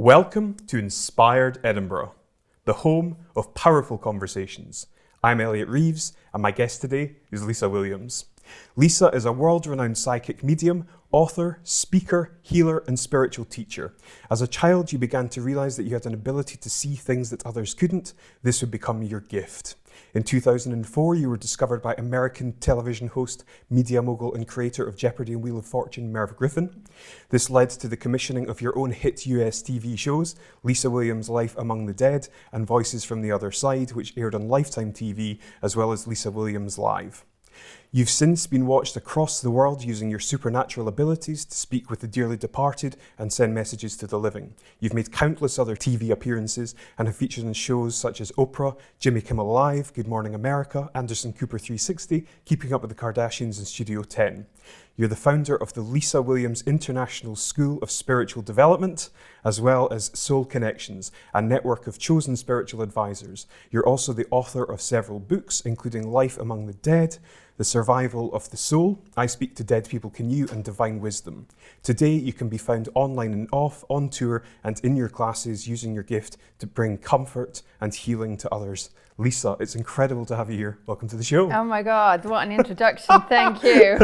Welcome to Inspired Edinburgh, the home of powerful conversations. I'm Elliot Reeves, and my guest today is Lisa Williams. Lisa is a world-renowned psychic medium, author, speaker, healer, and spiritual teacher. As a child, you began to realize that you had an ability to see things that others couldn't. This would become your gift. In 2004, you were discovered by American television host, media mogul, and creator of Jeopardy and Wheel of Fortune, Merv Griffin. This led to the commissioning of your own hit US TV shows, Lisa Williams' Life Among the Dead and Voices from the Other Side, which aired on Lifetime TV, as well as Lisa Williams Live. You've since been watched across the world using your supernatural abilities to speak with the dearly departed and send messages to the living. You've made countless other TV appearances and have featured in shows such as Oprah, Jimmy Kimmel Live, Good Morning America, Anderson Cooper 360, Keeping Up with the Kardashians, and Studio 10. You're the founder of the Lisa Williams International School of Spiritual Development, as well as Soul Connections, a network of chosen spiritual advisors. You're also the author of several books, including Life Among the Dead, The Survival of the Soul, I Speak to Dead People Can You, and Divine Wisdom. Today, you can be found online and off, on tour, and in your classes using your gift to bring comfort and healing to others. Lisa, it's incredible to have you here. Welcome to the show. Oh my God, what an introduction. Thank you.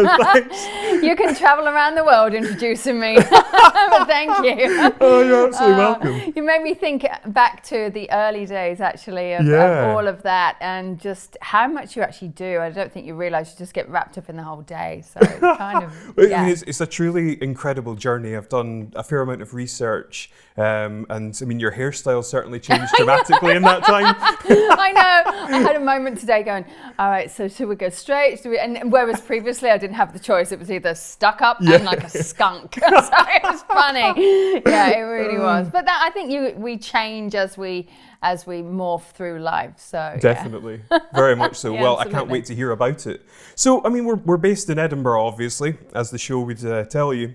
You can travel around the world introducing me. But thank you. Oh, you're absolutely welcome. You made me think back to the early days, actually, of all of that and just how much you actually do. I don't think you realise you just get wrapped up in the whole day. So it's kind of, yeah. I mean, it's a truly incredible journey. I've done a fair amount of research and I mean, your hairstyle certainly changed dramatically in that time. I know. I had a moment today going, all right, so should we go straight? And whereas previously I didn't have the choice, it was either stuck up and like a skunk. So it was funny. Yeah, it really was. But that, I think we change as we morph through life. So definitely, very much so. Yeah, well, absolutely. I can't wait to hear about it. So, I mean, we're based in Edinburgh, obviously, as the show would tell you.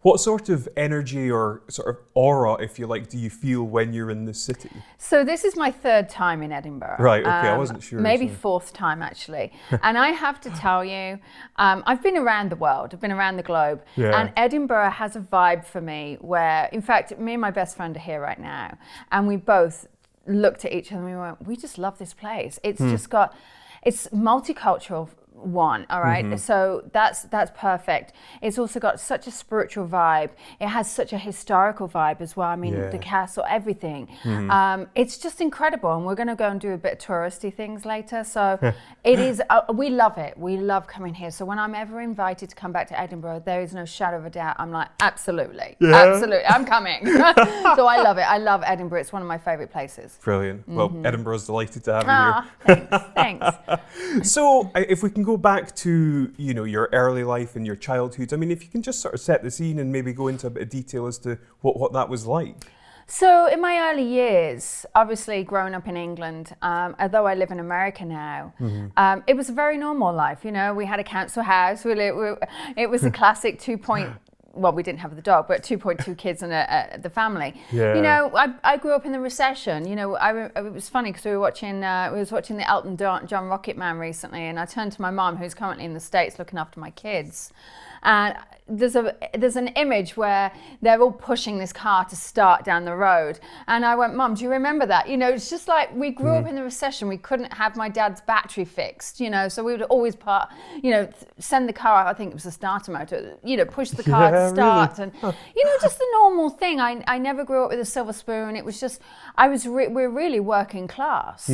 What sort of energy or sort of aura, if you like, do you feel when you're in the city? So this is my third time in Edinburgh. Right, okay, I wasn't sure. Maybe fourth time, actually. And I have to tell you, I've been around the world, I've been around the globe, and Edinburgh has a vibe for me where, in fact, me and my best friend are here right now, and we both looked at each other and we went, we just love this place. It's just got, it's multicultural. One, all right. Mm-hmm. So that's perfect. It's also got such a spiritual vibe. It has such a historical vibe as well. I mean, the castle, everything. Mm-hmm. It's just incredible. And we're going to go and do a bit of touristy things later. So it is. We love it. We love coming here. So when I'm ever invited to come back to Edinburgh, there is no shadow of a doubt. I'm like, absolutely, absolutely, I'm coming. So I love it. I love Edinburgh. It's one of my favourite places. Brilliant. Mm-hmm. Well, Edinburgh's delighted to have you here. Thanks. So if we can go back to, you know, your early life and your childhood, I mean, if you can just sort of set the scene and maybe go into a bit of detail as to what that was like. So in my early years, obviously growing up in England, although I live in America now, it was a very normal life. You know, we had a council house. It was a classic well, we didn't have the dog, but 2.2 kids in the family. Yeah. You know, I grew up in the recession. You know, it was funny because we was watching the Elton John Rocket Man recently, and I turned to my mom, who's currently in the States looking after my kids, and there's an image where they're all pushing this car to start down the road, and I went, Mom, do you remember that? You know, it's just like we grew up in the recession. We couldn't have my dad's battery fixed, you know, so we would always send the car out. I think it was a starter motor, you know, push the car to start, really? and you know, just the normal thing. I never grew up with a silver spoon. It was just we're really working class.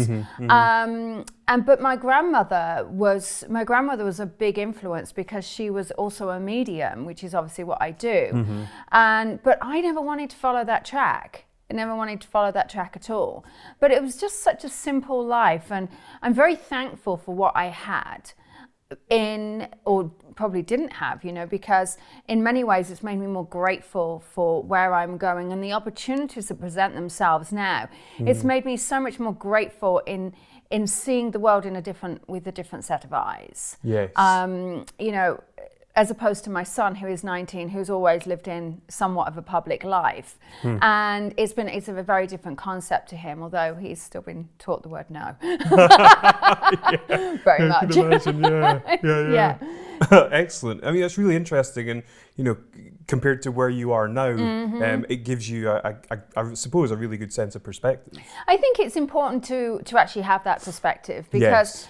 But my grandmother was a big influence because she was also a medium, which is obviously what I do. But I never wanted to follow that track. I never wanted to follow that track at all. But it was just such a simple life, and I'm very thankful for what I had or probably didn't have, you know, because in many ways it's made me more grateful for where I'm going and the opportunities that present themselves now. It's made me so much more grateful in seeing the world with a different set of eyes. Yes. You know, as opposed to my son, who is 19, who's always lived in somewhat of a public life. And it's a very different concept to him, although he's still been taught the word no. Very much. I can imagine, yeah. Excellent. I mean, that's really interesting, and compared to where you are now, it gives you, I suppose, a really good sense of perspective. I think it's important to actually have that perspective, because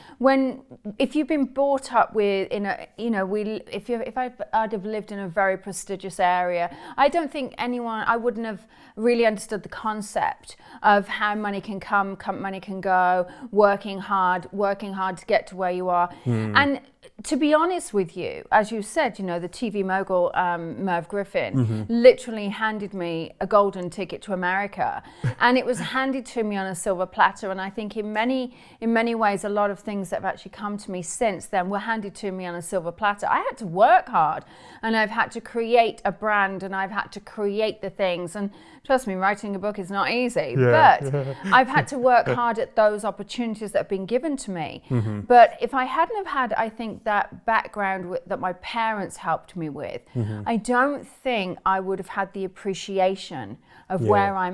if you've been brought up with if I'd have lived in a very prestigious area, I don't think I wouldn't have really understood the concept of how money can come, money can go, working hard to get to where you are. And to be honest with you, as you said, the TV mogul Merv Griffin literally handed me a golden ticket to America, and it was handed to me on a silver platter. And I think in many ways, a lot of things that have actually come to me since then were handed to me on a silver platter. I had to work hard, and I've had to create a brand, and I've had to create the things. And trust me, writing a book is not easy, but I've had to work hard at those opportunities that have been given to me. But if I hadn't have had, I think, that background that my parents helped me with, I don't think I would have had the appreciation of where I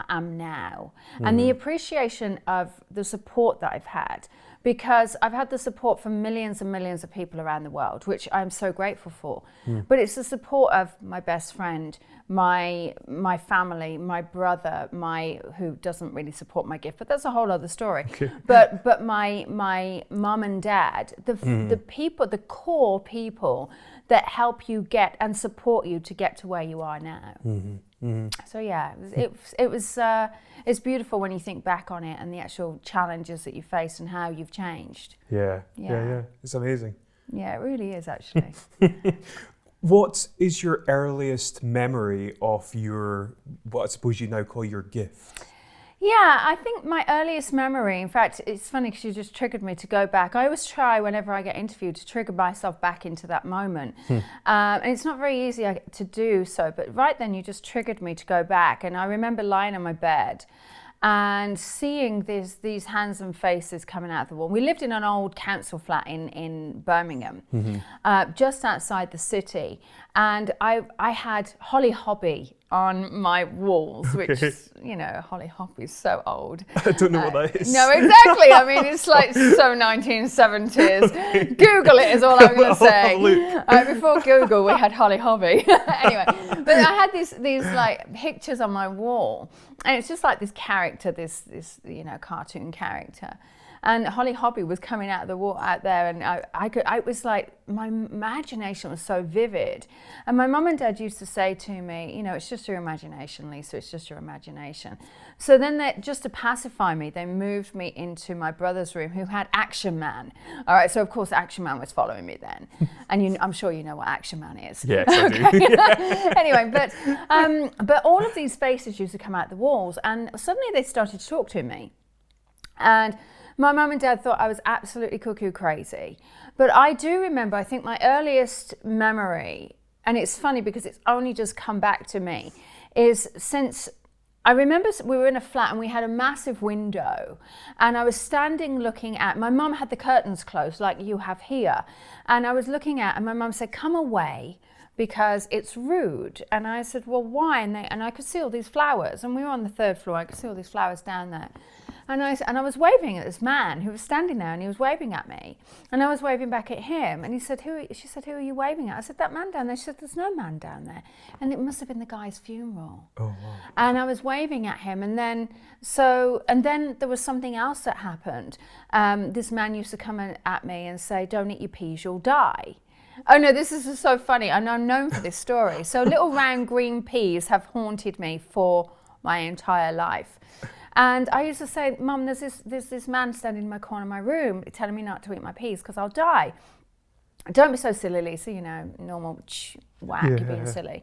am now, and the appreciation of the support that I've had, because I've had the support from millions and millions of people around the world, which I'm so grateful for. But it's the support of my best friend, my family, my brother, who doesn't really support my gift, but that's a whole other story. Okay. But my mum and dad, the people, the core people that help you get and support you to get to where you are now. So it's beautiful when you think back on it and the actual challenges that you face and how you've changed. Yeah. It's amazing. Yeah, it really is, actually. What is your earliest memory of what I suppose you now call your gift? Yeah, I think my earliest memory, in fact, it's funny because you just triggered me to go back. I always try, whenever I get interviewed, to trigger myself back into that moment. And it's not very easy to do so, but right then you just triggered me to go back. And I remember lying on my bed and seeing these hands and faces coming out of the wall. We lived in an old council flat in Birmingham, just outside the city. And I had Holly Hobby on my walls, which, Holly Hobby's so old. I don't know what that is. No, exactly. I mean, it's like so 1970s. Google it is all I'm going to say. Before Google, we had Holly Hobby. Anyway, but I had these like pictures on my wall, and it's just like this character, this cartoon character. And Holly Hobby was coming out of the wall out there, and I was like, my imagination was so vivid. And my mum and dad used to say to me, it's just your imagination, Lisa, it's just your imagination. So then just to pacify me, they moved me into my brother's room, who had Action Man. All right, so of course Action Man was following me then. And I'm sure you know what Action Man is. Yes, I do. Anyway, but all of these faces used to come out the walls, and suddenly they started to talk to me. And my mum and dad thought I was absolutely cuckoo crazy. But I do remember, I think my earliest memory, and it's funny because it's only just come back to me, is since I remember we were in a flat and we had a massive window, and I was standing looking at, my mum had the curtains closed like you have here, and I was looking at, and my mum said, come away, because it's rude. And I said, well, why? And I could see all these flowers, and we were on the 3rd floor, I could see all these flowers down there. And I was waving at this man who was standing there, and he was waving at me, and I was waving back at him. And she said, who are you waving at? I said, that man down there. She said, there's no man down there. And it must have been the guy's funeral. Oh, wow. And I was waving at him. And then there was something else that happened. This man used to come at me and say, don't eat your peas, you'll die. Oh no, this is so funny. And I'm known for this story. So little round green peas have haunted me for my entire life. And I used to say, Mum, there's this man standing in my corner of my room telling me not to eat my peas because I'll die. Don't be so silly, Lisa, normal whack, you're being silly.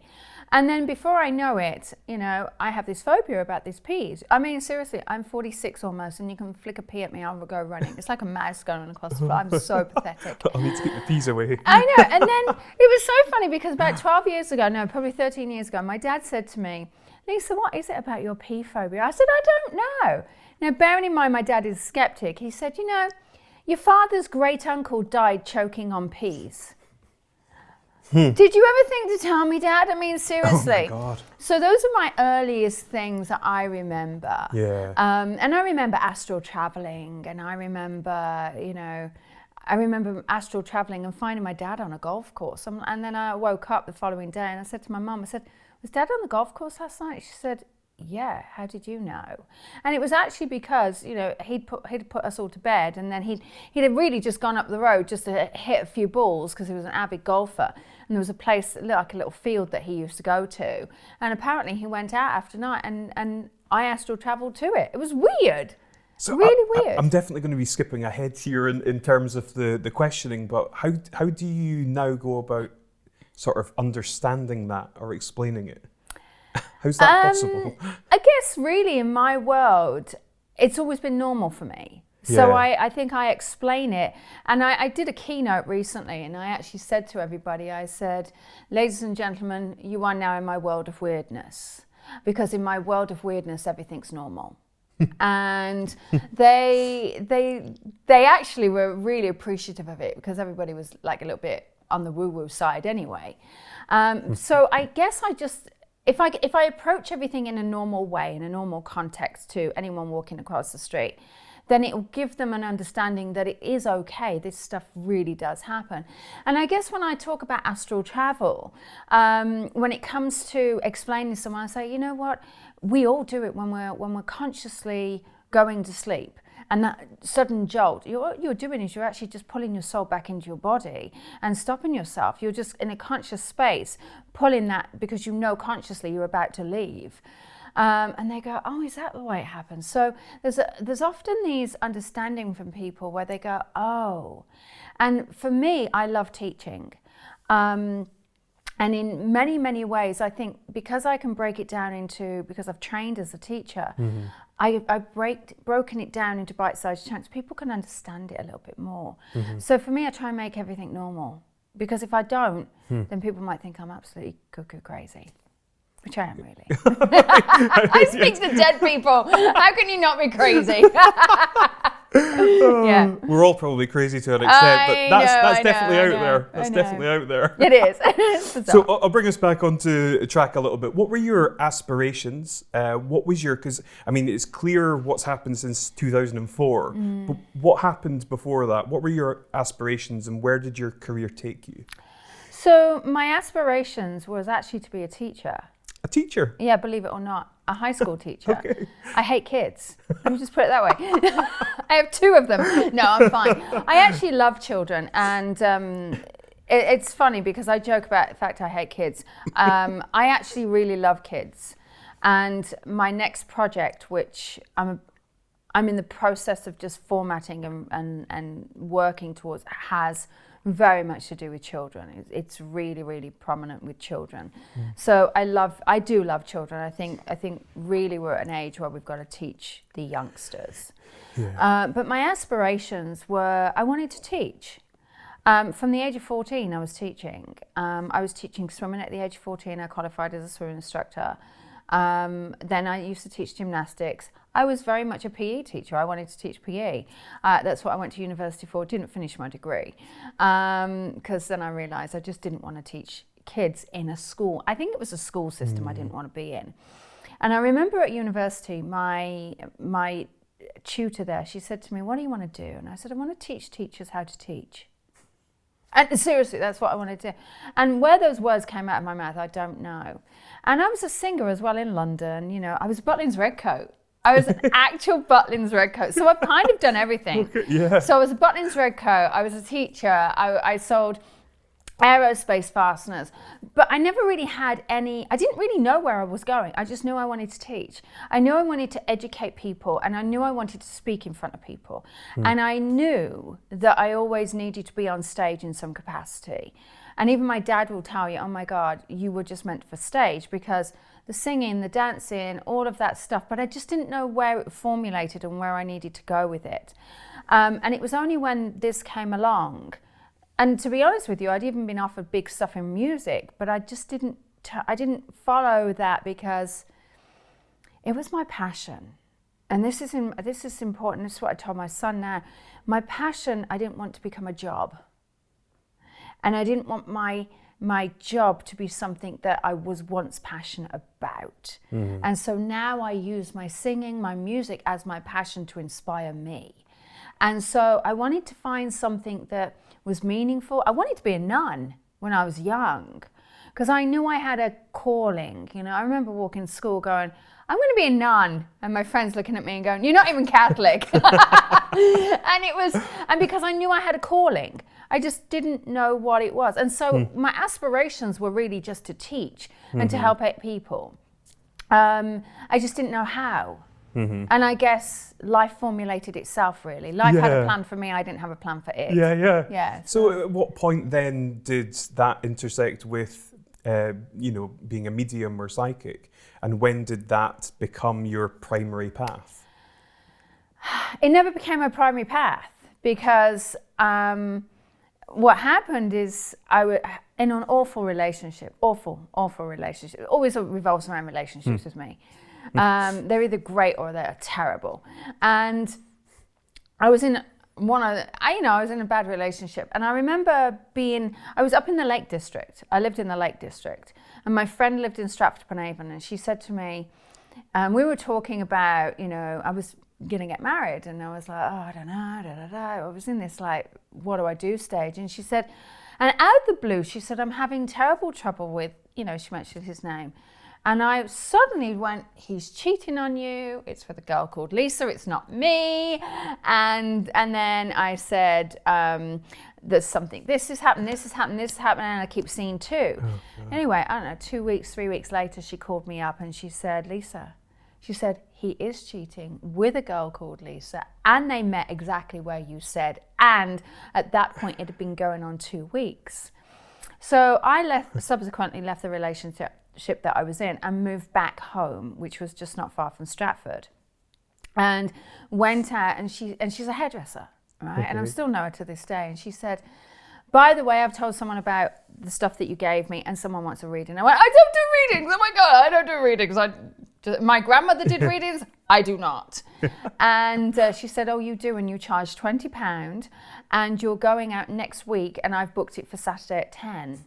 And then before I know it, I have this phobia about these peas. I mean, seriously, I'm 46 almost, and you can flick a pea at me, I'll go running. It's like a mouse going across the floor. I'm so pathetic. I need to get the peas away. I know. And then it was so funny because about 12 years ago, no, probably 13 years ago, my dad said to me, Lisa, what is it about your pea phobia? I said, I don't know. Now, bearing in mind my dad is a skeptic, he said, your father's great uncle died choking on peas. Did you ever think to tell me, Dad? I mean, seriously. Oh my God. So those are my earliest things that I remember. Yeah. And I remember astral traveling, and I remember, I remember astral traveling and finding my dad on a golf course. And then I woke up the following day and I said to my mum, I said, was Dad on the golf course last night? She said, yeah, how did you know? And it was actually because, you know, he'd put us all to bed, and then he'd really just gone up the road just to hit a few balls because he was an avid golfer. And there was a place, like a little field that he used to go to. And apparently he went out after night and I astral traveled to it. It was weird. So really weird. I'm definitely going to be skipping ahead here in terms of the questioning, but how do you now go about sort of understanding that or explaining it? How's that possible? I guess really in my world, it's always been normal for me. So Yeah. I think I explain it. And I did a keynote recently, and I actually said to everybody, I said, ladies and gentlemen, you are now in my world of weirdness. Because in my world of weirdness, everything's normal. And they actually were really appreciative of it, because everybody was like a little bit on the woo-woo side anyway. So I guess I just... If I approach everything in a normal way, in a normal context to anyone walking across the street, then it will give them an understanding that it is okay. This stuff really does happen. And I guess when I talk about astral travel, when it comes to explaining to someone, I say, you know what? We all do it when we're consciously going to sleep. And that sudden jolt, what you're doing is you're actually just pulling your soul back into your body and stopping yourself. You're just in a conscious space, pulling that because you know consciously you're about to leave. And they go, oh, is that the way it happens? So there's often these understanding from people where they go, oh. And for me, I love teaching. And in many, many ways, I think because I can break it down into, because I've trained as a teacher, Mm-hmm. I've broken it down into bite-sized chunks. People can understand it a little bit more. Mm-hmm. So for me, I try and make everything normal. Because if I don't, then people might think I'm absolutely cuckoo crazy. Which I am really. I speak to dead people. How can you not be crazy? Yeah. We're all probably crazy to an extent, but that's definitely out there. That's I know. definitely out there. It is. It's So bizarre. I'll bring us back onto track a little bit. What were your aspirations? What was your, because I mean, it's clear what's happened since 2004, but what happened before that? What were your aspirations and where did your career take you? So my aspirations was actually to be a teacher. A teacher? Yeah, believe it or not, a high school teacher. Okay. I hate kids. Let me just put it that way. I have 2 of them. No, I'm fine. I actually love children, and it's funny because I joke about the fact I hate kids. I actually really love kids, and my next project, which I'm in the process of just formatting and working towards, has very much to do with children. It's really, really prominent with children. So I do love children. I think really we're at an age where we've got to teach the youngsters. Yeah. But my aspirations were, I wanted to teach. From the age of 14, I was teaching. I was teaching swimming at the age of 14. I qualified as a swimming instructor. Then I used to teach gymnastics. I was very much a PE teacher. I wanted to teach PE. That's what I went to university for. Didn't finish my degree because then I realised I just didn't want to teach kids in a school. I think it was a school system I didn't want to be in. And I remember at university, my tutor there, she said to me, what do you want to do? And I said, I want to teach teachers how to teach. And seriously, that's what I wanted to do. And where those words came out of my mouth, I don't know. And I was a singer as well in London. You know, I was Butlins Redcoat. I was an actual Butlins Redcoat. So I've kind of done everything. Okay, yeah. So I was a Butlins Redcoat. I was a teacher. I sold aerospace fasteners. But I never really had any, I didn't really know where I was going. I just knew I wanted to teach. I knew I wanted to educate people, and I knew I wanted to speak in front of people. And I knew that I always needed to be on stage in some capacity. And even my dad will tell you, oh my God, you were just meant for stage, because the singing, the dancing, all of that stuff, but I just didn't know where it formulated and where I needed to go with it. And it was only when this came along, and to be honest with you, I'd even been offered big stuff in music, but I just didn't follow that because it was my passion. And this is important. This is what I told my son now. My passion, I didn't want to become a job. And I didn't want my job to be something that I was once passionate about. And so now I use my singing, my music as my passion to inspire me. And so I wanted to find something that was meaningful. I wanted to be a nun when I was young, because I knew I had a calling. You know, I remember walking to school going, I'm going to be a nun. And my friends looking at me and going, you're not even Catholic. And because I knew I had a calling, I just didn't know what it was. And so my aspirations were really just to teach and to help people. I just didn't know how. And I guess life formulated itself, really. Life had a plan for me, I didn't have a plan for it. Yeah. So at what point then did that intersect with, being a medium or psychic? And when did that become your primary path? It never became a primary path, because what happened is I was in an awful relationship, awful relationship. It always revolves around relationships with me. They're either great or they're terrible. And I was in I was in a bad relationship. And I remember I was up in the Lake District. I lived in the Lake District. And my friend lived in Stratford-upon-Avon. And she said to me, we were talking about, I was going to get married. And I was like, I don't know, I was in this what do I do stage. And she said, and out of the blue, she said, I'm having terrible trouble with, she mentioned his name. And I suddenly went, he's cheating on you. It's with a girl called Lisa. It's not me. And then I said, there's something. This has happened. And I keep seeing two. Anyway, I don't know, 2 weeks, 3 weeks later, she called me up and she said, Lisa, he is cheating with a girl called Lisa. And they met exactly where you said. And at that point, it had been going on 2 weeks. So I subsequently left the relationship that I was in and moved back home, which was just not far from Stratford, and went out, and she's a hairdresser, right? And I still know her to this day. And she said, by the way, I've told someone about the stuff that you gave me and someone wants a reading. I went, I don't do readings. Oh my God, I don't do readings. My grandmother did readings. I do not. And she said, oh, you do, and you charge £20 and you're going out next week and I've booked it for Saturday at 10.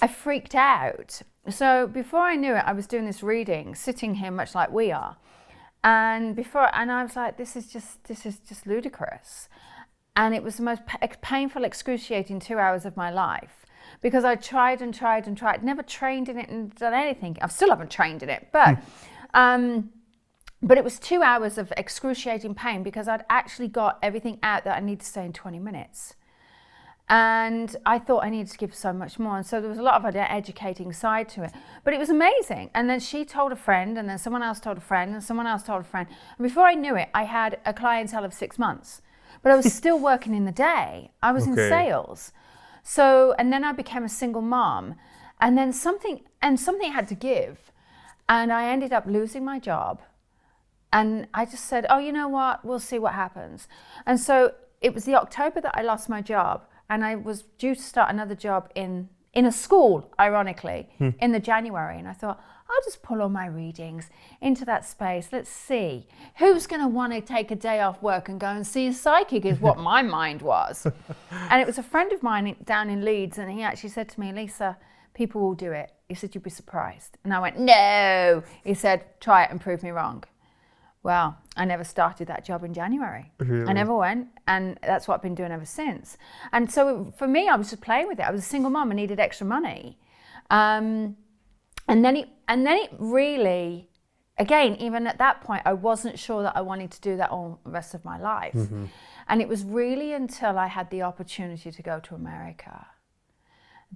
I freaked out. So before I knew it, I was doing this reading, sitting here much like we are. And I was like, this is just ludicrous. And it was the most painful, excruciating 2 hours of my life, because I tried and tried and tried, never trained in it and done anything. I still haven't trained in it, but it was 2 hours of excruciating pain, because I'd actually got everything out that I needed to say in 20 minutes. And I thought I needed to give so much more. And so there was a lot of an educating side to it. But it was amazing. And then she told a friend, and then someone else told a friend, and someone else told a friend. And before I knew it, I had a clientele of 6 months. But I was still working in the day. I was in sales. So, and then I became a single mom. And then something had to give. And I ended up losing my job. And I just said, oh, you know what? We'll see what happens. And so it was the October that I lost my job. And I was due to start another job in a school, ironically, in the January. And I thought, I'll just pull all my readings into that space. Let's see. Who's going to want to take a day off work and go and see a psychic, is what my mind was. And it was a friend of mine down in Leeds. And he actually said to me, Lisa, people will do it. He said, you'll be surprised. And I went, no. He said, try it and prove me wrong. Well, I never started that job in January. Really? I never went, and that's what I've been doing ever since. And so for me, I was just playing with it. I was a single mum and needed extra money. And then it really, again, even at that point, I wasn't sure that I wanted to do that all the rest of my life. And it was really until I had the opportunity to go to America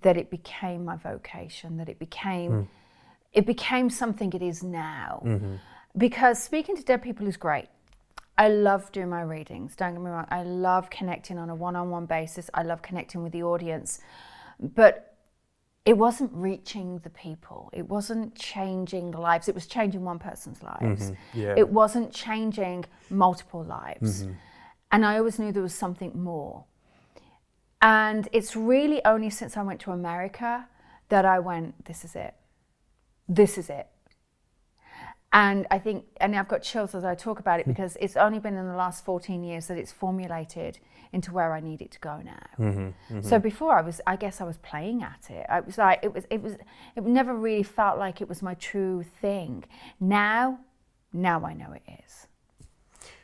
that it became my vocation, that it became something it is now. Because speaking to dead people is great. I love doing my readings, don't get me wrong. I love connecting on a one-on-one basis. I love connecting with the audience. But it wasn't reaching the people. It wasn't changing lives. It was changing one person's lives. It wasn't changing multiple lives. And I always knew there was something more. And it's really only since I went to America that I went, this is it. This is it. And I think, and I've got chills as I talk about it, because it's only been in the last 14 years that it's formulated into where I need it to go now. So before I guess I was playing at it. I was like, it never really felt like it was my true thing. Now I know it is.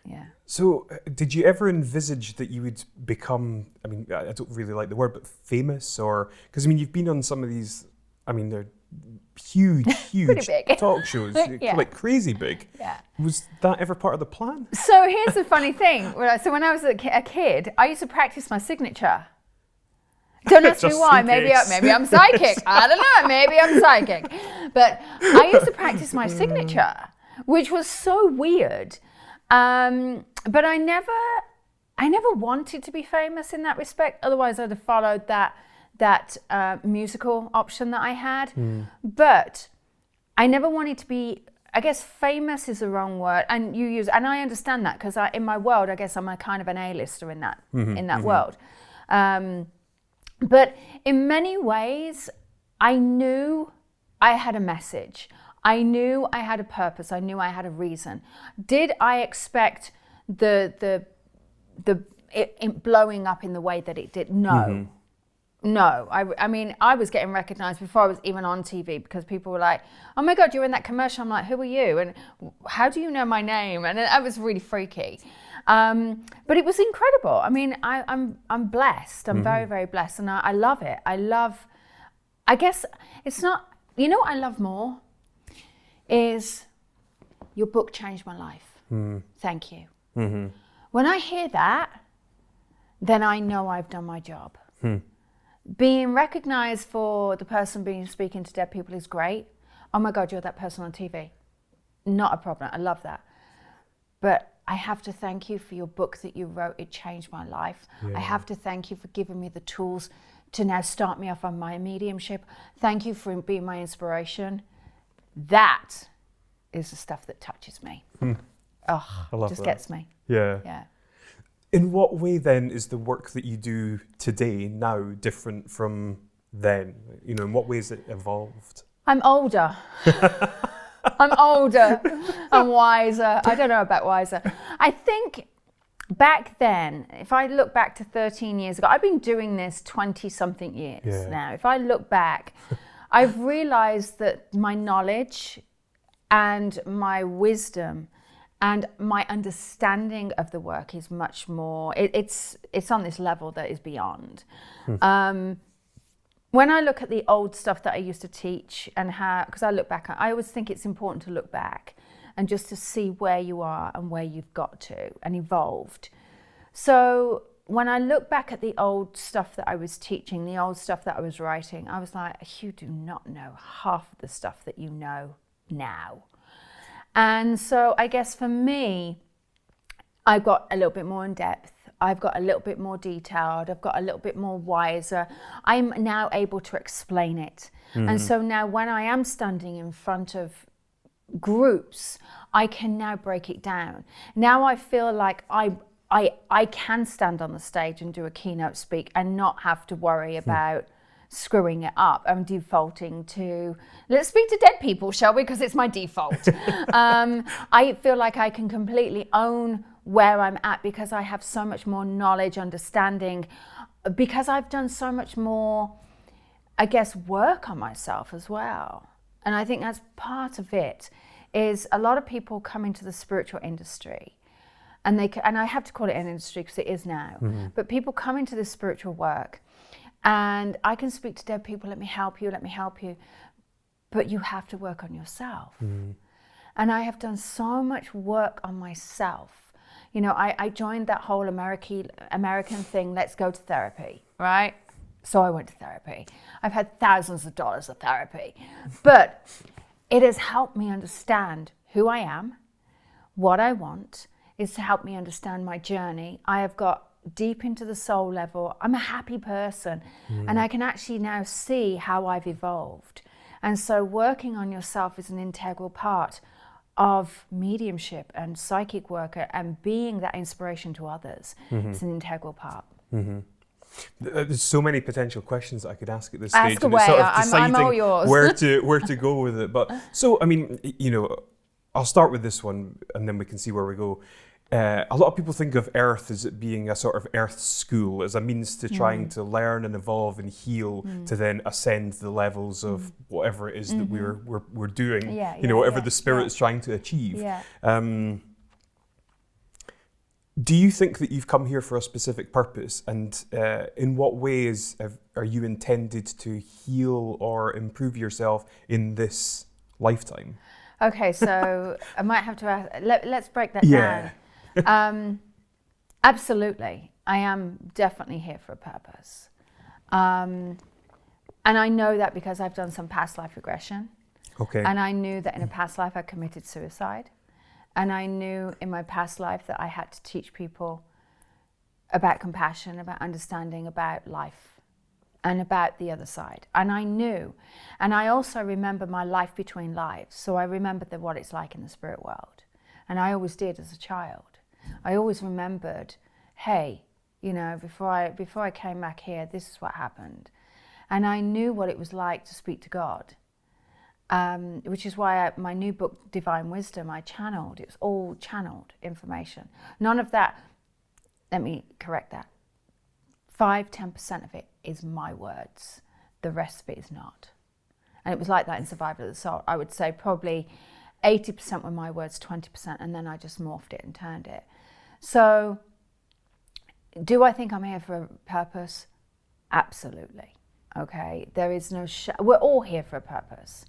Yeah. So, did you ever envisage that you would become, I mean, I don't really like the word, but famous? Or, because I mean, you've been on some of these, I mean, they're huge big. talk shows, Yeah. like crazy big. Yeah. Was that ever part of the plan? So here's the funny thing. So when I was a kid, I used to practice my signature. Don't ask me Just why. in Maybe case. I'm psychic. I don't know. Maybe I'm psychic. But I used to practice my signature, which was so weird. But I never wanted to be famous in that respect. Otherwise, I'd have followed that musical option that I had. But I never wanted to be, I guess famous is the wrong word, and I understand that because in my world, I guess I'm a kind of an A-lister in that world. But in many ways, I knew I had a message. I knew I had a purpose. I knew I had a reason. Did I expect it blowing up in the way that it did? No. No. I mean, I was getting recognized before I was even on TV because people were like, oh my God, you're in that commercial. I'm like, who are you? And how do you know my name? And I was really freaky. But it was incredible. I mean, I'm blessed. I'm very, very blessed. And I love it. I guess it's not, you know what I love more? Is your book changed my life. Thank you. When I hear that, then I know I've done my job. Being recognized for the person speaking to dead people is great. Oh my God, you're that person on TV. Not a problem. I love that. But I have to thank you for your book that you wrote. It changed my life. I have to thank you for giving me the tools to now start me off on my mediumship. Thank you for being my inspiration. That is the stuff that touches me. Oh, I love just that. gets me. Yeah. In what way then is the work that you do today now different from then? You know, in what ways it evolved? I'm older. I'm older. I'm wiser. I don't know about wiser. I think back then, if I look back to 13 years ago, I've been doing this 20-something years now. If I look back, I've realized that my knowledge and my wisdom and my understanding of the work is much more, it's on this level that is beyond. When I look at the old stuff that I used to teach and how, because I look back, I always think it's important to look back and just to see where you are and where you've got to and evolved. So when I look back at the old stuff that I was teaching, the old stuff that I was writing, I was like, you do not know half of the stuff that you know now. And so I guess for me, I got a little bit more in depth. I've got a little bit more detailed. I've got a little bit more wiser. I'm now able to explain it. And so now when I am standing in front of groups, I can now break it down. Now I feel like I can stand on the stage and do a keynote speak and not have to worry about screwing it up. I'm defaulting to, let's speak to dead people, shall we? Because it's my default. I feel like I can completely own where I'm at because I have so much more knowledge, understanding, because I've done so much more, I guess, work on myself as well. And I think that's part of it, is a lot of people come into the spiritual industry and I have to call it an industry because it is now, but people come into this spiritual work and I can speak to dead people, let me help you, but you have to work on yourself. And I have done so much work on myself. You know, I joined that whole American thing, let's go to therapy, right? So I went to therapy. I've had thousands of dollars of therapy, but it has helped me understand who I am, what I want. It's to help me understand my journey. I have got deep into the soul level. I'm a happy person, and I can actually now see how I've evolved. And so working on yourself is an integral part of mediumship and psychic worker, and being that inspiration to others is an integral part. There's so many potential questions that I could ask at this Ask stage. away. And it's sort of I'm deciding all yours. where to go with it. But so, I mean, you know, I'll start with this one and then we can see where we go. A lot of people think of Earth as it being a sort of Earth school, as a means to trying to learn and evolve and heal to then ascend the levels of whatever it is that we're doing. Whatever the spirit's trying to achieve. Do you think that you've come here for a specific purpose, and in what ways are you intended to heal or improve yourself in this lifetime? Okay, so I might have to ask, let's break that down. Absolutely. I am definitely here for a purpose. And I know that because I've done some past life regression. Okay. And I knew that in a past life I committed suicide. And I knew in my past life that I had to teach people about compassion, about understanding, about life, and about the other side. And I knew. And I also remember my life between lives. So I remembered what it's like in the spirit world. And I always did as a child. I always remembered, hey, you know, before I came back here, this is what happened. And I knew what it was like to speak to God. Which is why my new book, Divine Wisdom, I channeled. It was all channeled information. None of that, let me correct that. 5-10% of it is my words. The rest of it is not. And it was like that in Survival of the Soul. I would say probably 80% were my words, 20%, and then I just morphed it and turned it. So, do I think I'm here for a purpose? Absolutely. Okay, there is no, we're all here for a purpose.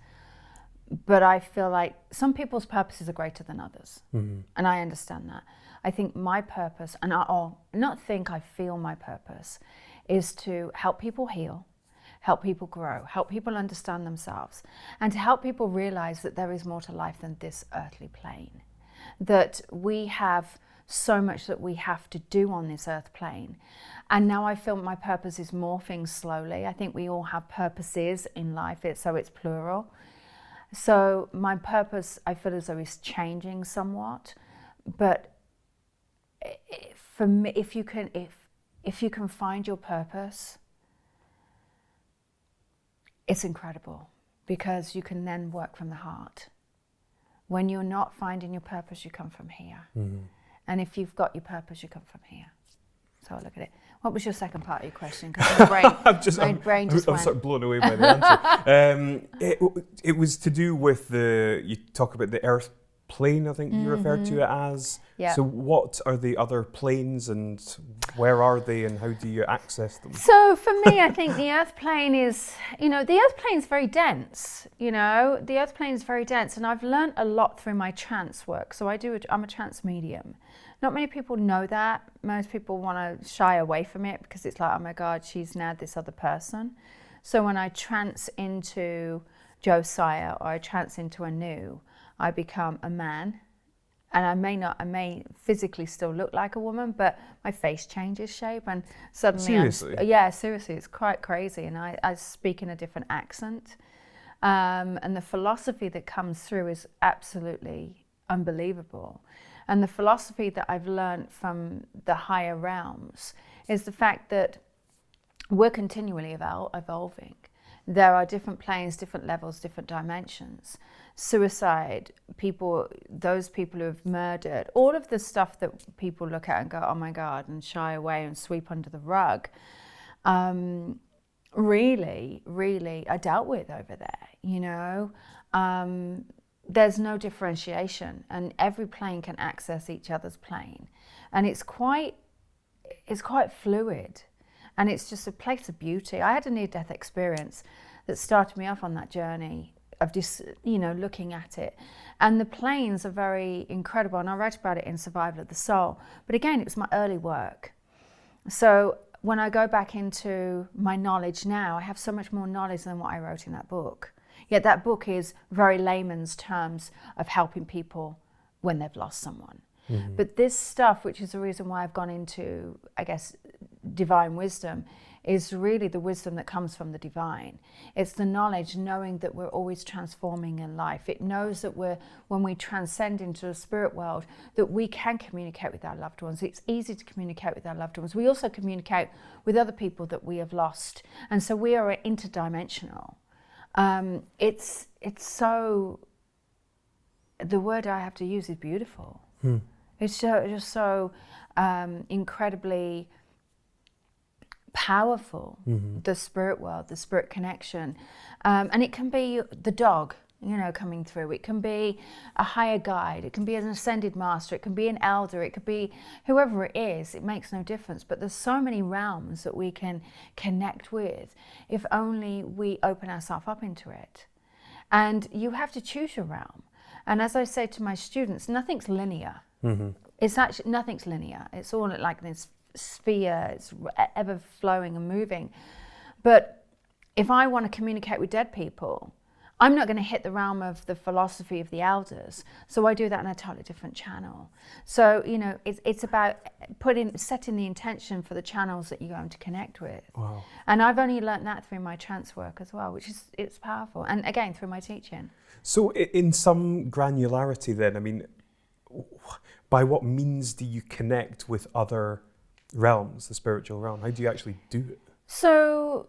But I feel like some people's purposes are greater than others. Mm-hmm. And I understand that. I think my purpose, and I feel my purpose, is to help people heal, help people grow, help people understand themselves, and to help people realize that there is more to life than this earthly plane. That we have so much that we have to do on this earth plane. And now I feel my purpose is morphing slowly. I think we all have purposes in life, so it's plural. So my purpose, I feel as though, is changing somewhat. But for me, if you can find your purpose, it's incredible, because you can then work from the heart. When you're not finding your purpose, you come from here. Mm-hmm. And if you've got your purpose, you come from here. So I look at it. What was your second part of your question? Because my brain just I'm sort of blown away by the answer. It was to do with you talk about the earth plane, I think you referred to it as. Yeah. So what are the other planes, and where are they, and how do you access them? So for me, I think the earth plane is, the earth plane is very dense, the earth plane is very dense, and I've learned a lot through my trance work. So I'm a trance medium. Not many people know that. Most people want to shy away from it because it's like, oh my God, she's now this other person. So when I trance into Josiah, or I trance into Anu, I become a man. And I may physically still look like a woman, but my face changes shape, and suddenly seriously? Seriously, it's quite crazy. And I speak in a different accent. And the philosophy that comes through is absolutely unbelievable. And the philosophy that I've learned from the higher realms is the fact that we're continually evolving. There are different planes, different levels, different dimensions. Suicide, those people who have murdered, all of the stuff that people look at and go, oh my God, and shy away and sweep under the rug, really, really are dealt with over there, There's no differentiation, and every plane can access each other's plane. And it's quite fluid. And it's just a place of beauty. I had a near-death experience that started me off on that journey of just, looking at it. And the planes are very incredible. And I write about it in Survival of the Soul. But again, it was my early work. So when I go back into my knowledge now, I have so much more knowledge than what I wrote in that book. Yet that book is very layman's terms of helping people when they've lost someone. Mm-hmm. But this stuff, which is the reason why I've gone into, I guess, divine wisdom, is really the wisdom that comes from the divine. It's the knowledge, knowing that we're always transforming in life. It knows that when we transcend into the spirit world, that we can communicate with our loved ones. It's easy to communicate with our loved ones. We also communicate with other people that we have lost. And so we are interdimensional. It's so, the word I have to use is beautiful. It's just so incredibly powerful, the spirit world, the spirit connection. And it can be the dog. coming through. It can be a higher guide. It can be an ascended master. It can be an elder. It could be whoever it is. It makes no difference. But there's so many realms that we can connect with if only we open ourselves up into it. And you have to choose your realm. And as I say to my students, nothing's linear. It's actually, nothing's linear. It's all like this sphere. It's ever flowing and moving. But if I want to communicate with dead people, I'm not going to hit the realm of the philosophy of the elders. So I do that in a totally different channel. So, it's about setting the intention for the channels that you're going to connect with. Wow. And I've only learnt that through my trance work as well, it's powerful. And again, through my teaching. So in some granularity then, I mean, by what means do you connect with other realms, the spiritual realm? How do you actually do it? So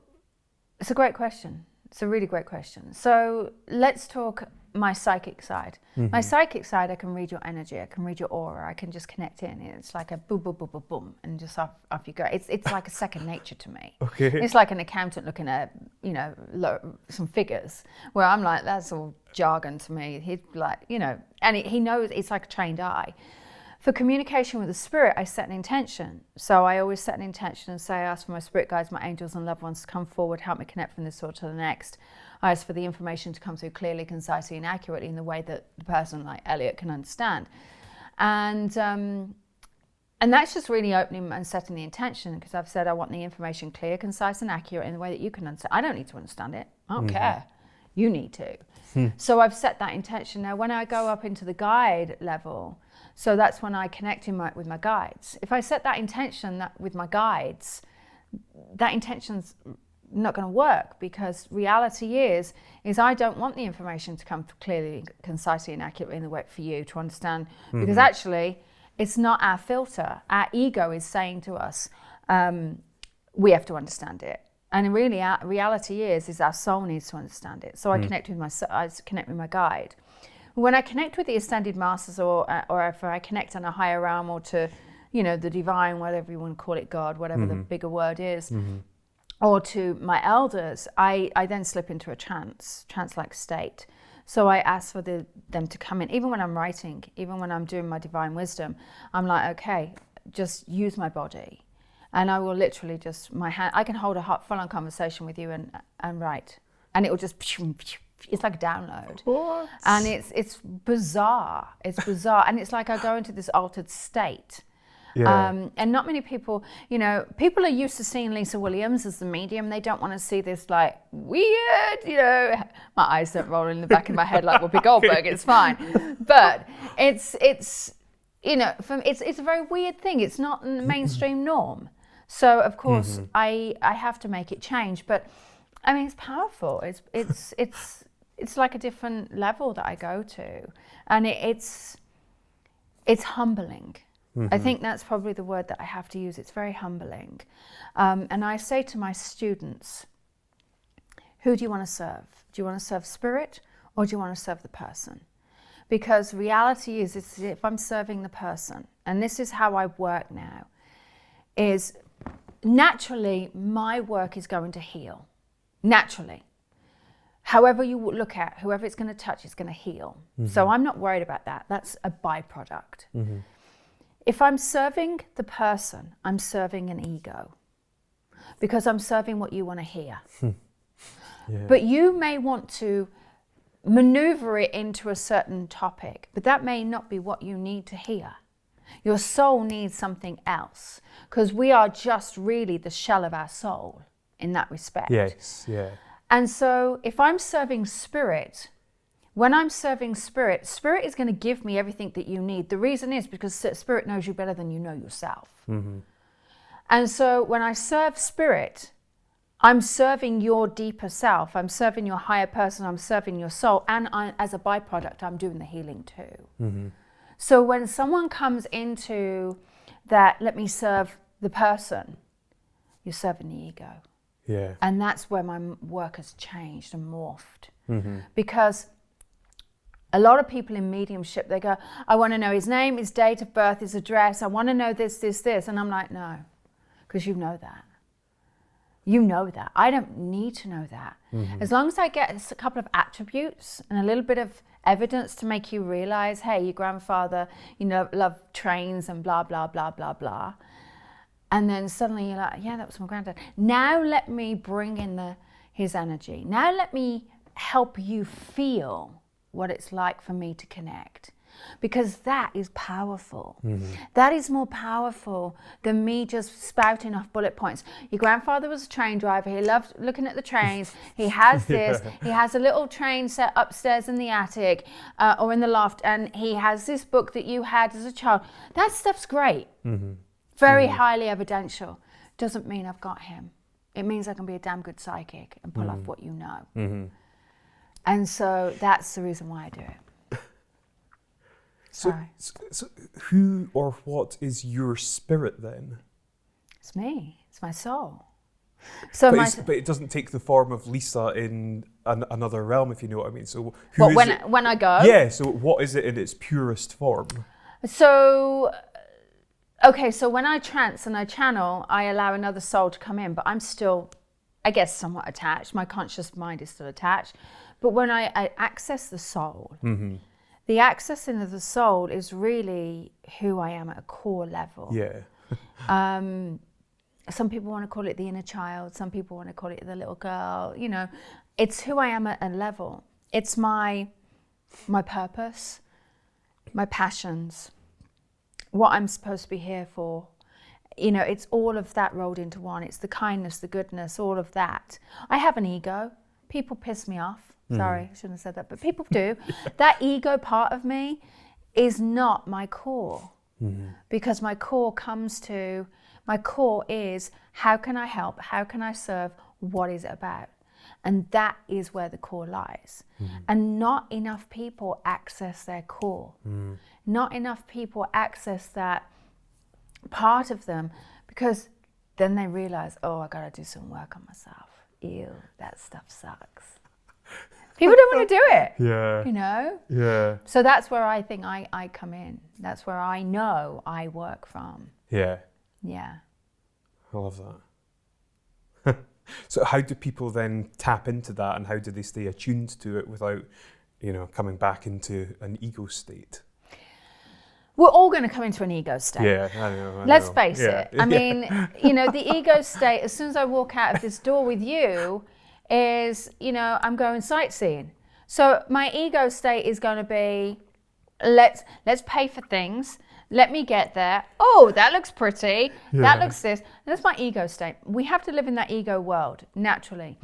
it's a great question. It's a really great question. So let's talk my psychic side. My psychic side, I can read your energy, I can read your aura, I can just connect in. It's like a boom, boom, boom, boom, boom, and just off you go. It's like a second nature to me. Okay. It's like an accountant looking at, some figures, where I'm like, that's all jargon to me. He's like, and he knows, it's like a trained eye. For communication with the spirit, I set an intention. So I always set an intention and say, I ask for my spirit guides, my angels and loved ones to come forward, help me connect from this source to the next. I ask for the information to come through clearly, concisely and accurately in the way that the person like Elliot can understand. And that's just really opening and setting the intention, because I've said I want the information clear, concise and accurate in the way that you can understand. I don't need to understand it. I don't care. You need to. So I've set that intention. Now, when I go up into the guide level, so that's when I connect with my guides. If I set that intention with my guides, that intention's not going to work, because reality is I don't want the information to come clearly, concisely and accurately in the way for you to understand, because actually it's not our filter. Our ego is saying to us, we have to understand it. And really, reality is our soul needs to understand it. So I connect with my guide. When I connect with the ascended masters, or if I connect on a higher realm, or to, the divine, whatever you want to call it, God, whatever the bigger word is, or to my elders, I then slip into a trance-like state. So I ask for them to come in. Even when I'm writing, even when I'm doing my divine wisdom, I'm like, okay, just use my body. And I will literally just, my hand, I can hold a full-on conversation with you and write. And it will just, it's like a download. What? And it's bizarre. It's bizarre. And it's like I go into this altered state. Yeah. And not many people, people are used to seeing Lisa Williams as the medium. They don't want to see this like weird, my eyes don't roll in the back of my head like Whoopi Goldberg. It's fine. But it's a very weird thing. It's not the mainstream norm. So of course I have to make it change. But I mean, it's powerful. It's like a different level that I go to, and it's humbling. I think that's probably the word that I have to use. It's very humbling. And I say to my students, who do you want to serve? Do you want to serve spirit, or do you want to serve the person? Because reality is, if I'm serving the person, and this is how I work now, is naturally my work is going to heal. Naturally. However you look at, whoever it's going to touch, it's going to heal. So I'm not worried about that. That's a byproduct. If I'm serving the person, I'm serving an ego, because I'm serving what you want to hear. But you may want to maneuver it into a certain topic, but that may not be what you need to hear. Your soul needs something else, because we are just really the shell of our soul in that respect. Yes, yeah. And so if I'm serving spirit, when I'm serving spirit, spirit is going to give me everything that you need. The reason is because spirit knows you better than you know yourself. And so when I serve spirit, I'm serving your deeper self. I'm serving your higher person. I'm serving your soul. And as a byproduct, I'm doing the healing too. So when someone comes into that, let me serve the person, you're serving the ego. Yeah. And that's where my work has changed and morphed. Because a lot of people in mediumship, they go, I want to know his name, his date of birth, his address. I want to know this, this, this. And I'm like, no, because you know that. You know that. I don't need to know that. As long as I get a couple of attributes and a little bit of evidence to make you realize, hey, your grandfather, loved trains and blah, blah, blah, blah, blah. And then suddenly you're like, yeah, that was my granddad. Now let me bring in his energy. Now let me help you feel what it's like for me to connect. Because that is powerful. That is more powerful than me just spouting off bullet points. Your grandfather was a train driver. He loved looking at the trains. He has this. He has a little train set upstairs in the attic or in the loft. And he has this book that you had as a child. That stuff's great. Very highly evidential. Doesn't mean I've got him. It means I can be a damn good psychic and pull off what you know. And so that's the reason why I do it. So who or what is your spirit then? It's me. It's my soul. But it doesn't take the form of Lisa in another realm, if you know what I mean. So when I go? Yeah, so what is it in its purest form? So when I trance and I channel, I allow another soul to come in, but I'm still, I guess, somewhat attached. My conscious mind is still attached. But when I access the soul, the accessing of the soul is really who I am at a core level. Yeah. Some people want to call it the inner child. Some people want to call it the little girl. It's who I am at a level. It's my purpose, my passions, what I'm supposed to be here for. It's all of that rolled into one. It's the kindness, the goodness, all of that. I have an ego. People piss me off. Sorry, I shouldn't have said that, but people do. That ego part of me is not my core, because my core is, how can I help? How can I serve? What is it about? And that is where the core lies. And not enough people access their core. Not enough people access that part of them, because then they realize, oh, I gotta do some work on myself. Ew, that stuff sucks. People don't want to do it. Yeah. Yeah. So that's where I think I come in. That's where I know I work from. Yeah. Yeah. I love that. So how do people then tap into that, and how do they stay attuned to it without, coming back into an ego state? We're all going to come into an ego state. Yeah, I know. Let's face it. I mean, the ego state, as soon as I walk out of this door with you, is, I'm going sightseeing. So my ego state is going to be, let's pay for things. Let me get there. Oh, that looks pretty. Yeah. That looks this. That's my ego state. We have to live in that ego world, naturally.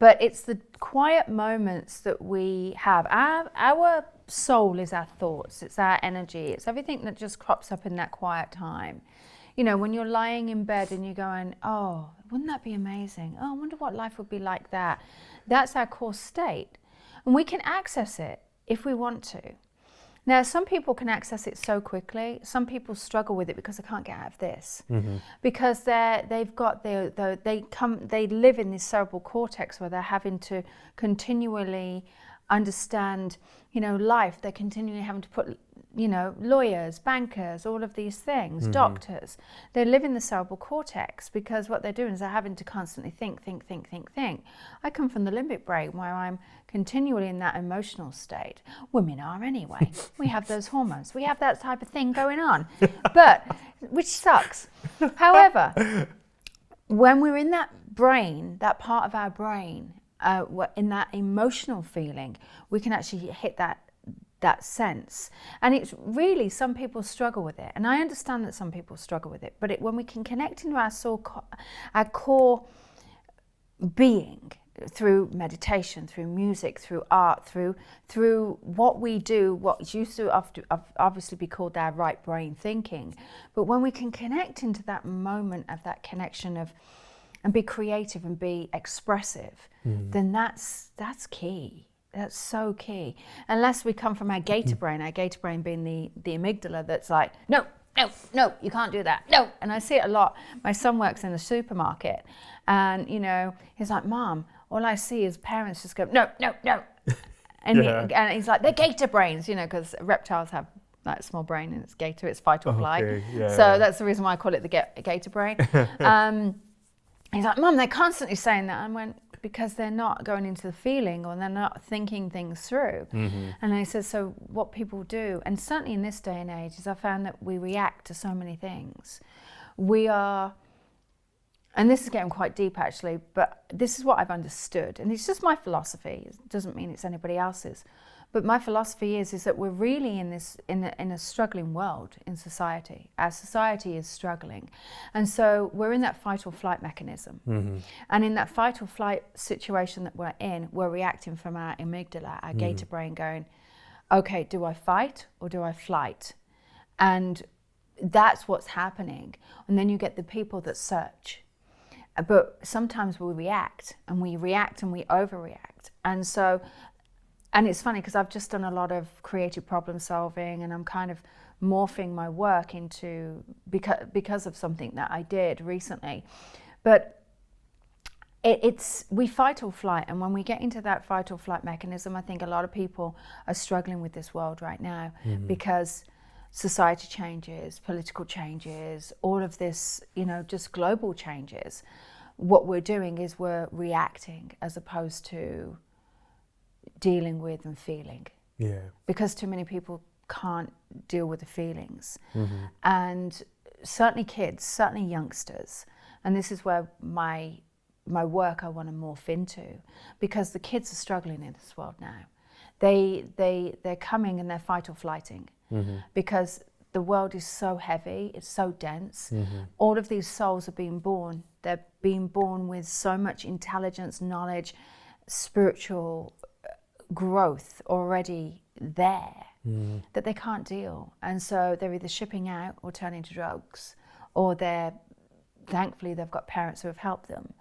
But it's the quiet moments that we have. Our soul is our thoughts. It's our energy. It's everything that just crops up in that quiet time. When you're lying in bed and you're going, oh, wouldn't that be amazing? Oh, I wonder what life would be like that. That's our core state. And we can access it if we want to. Now, some people can access it so quickly. Some people struggle with it because they can't get out of this. Because they live in this cerebral cortex where they're having to continually understand, life. They're continually having to put, lawyers, bankers, all of these things, doctors. They live in the cerebral cortex because what they're doing is they're having to constantly think. I come from the limbic brain where I'm continually in that emotional state. Women are anyway. We have those hormones. We have that type of thing going on, which sucks. However, when we're in that brain, that part of our brain, in that emotional feeling, we can actually hit that sense. And it's really, some people struggle with it. And I understand that some people struggle with it. But when we can connect into our soul, our core being, through meditation, through music, through art, through what we do, what used to obviously be called our right brain thinking. But when we can connect into that moment of that connection and be creative and be expressive, then that's key. That's so key. Unless we come from our gator brain being the amygdala that's like, no, you can't do that. No. And I see it a lot. My son works in a supermarket and, he's like, Mom, all I see is parents just go, no. And, and he's like, they're gator brains, because reptiles have that small brain and it's gator, it's fight or flight. So that's the reason why I call it the gator brain. he's like, Mum, they're constantly saying that. I went, because they're not going into the feeling, or they're not thinking things through. And I said, so what people do, and certainly in this day and age, is I found that we react to so many things. We are, and this is getting quite deep actually, but this is what I've understood, and it's just my philosophy. It doesn't mean it's anybody else's. But my philosophy is that we're really in a struggling world in society. Our society is struggling. And so we're in that fight or flight mechanism. And in that fight or flight situation that we're in, we're reacting from our amygdala, our gator brain, going, okay, do I fight or do I flight? And that's what's happening. And then you get the people that search. But sometimes we react and we overreact. And so, and it's funny because I've just done a lot of creative problem solving, and I'm kind of morphing my work into, because of something that I did recently. But we fight or flight, and when we get into that fight or flight mechanism, I think a lot of people are struggling with this world right now because society changes, political changes, all of this, just global changes. What we're doing is we're reacting as opposed to dealing with and feeling. Yeah. Because too many people can't deal with the feelings. And certainly kids, certainly youngsters, and this is where my work I want to morph into, because the kids are struggling in this world now. They're coming and they're fight or flighting because the world is so heavy, it's so dense. All of these souls are being born. They're being born with so much intelligence, knowledge, spiritual growth already there that they can't deal. And so they're either shipping out or turning to drugs, or thankfully they've got parents who have helped them.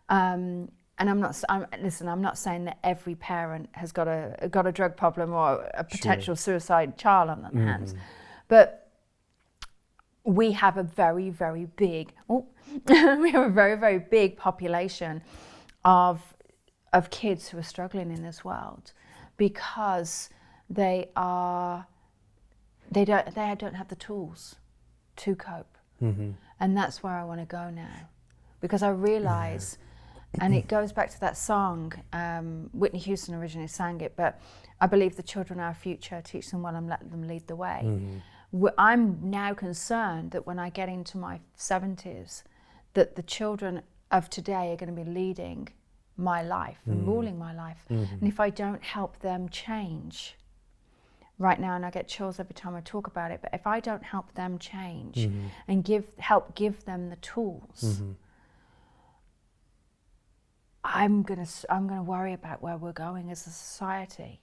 And I'm not saying that every parent has got a drug problem or a potential suicide child on their hands, but we have a very, very big very big population of kids who are struggling in this world because they don't have the tools to cope. And that's where I want to go now, because I realize, and it goes back to that song, Whitney Houston originally sang it, but I believe the children are our future, teach them well and let them lead the way. I'm now concerned that when I get into my 70s, that the children of today are going to be leading my life and ruling my life. And if I don't help them change, right now, and I get chills every time I talk about it, but if I don't help them change and help give them the tools, I'm gonna worry about where we're going as a society,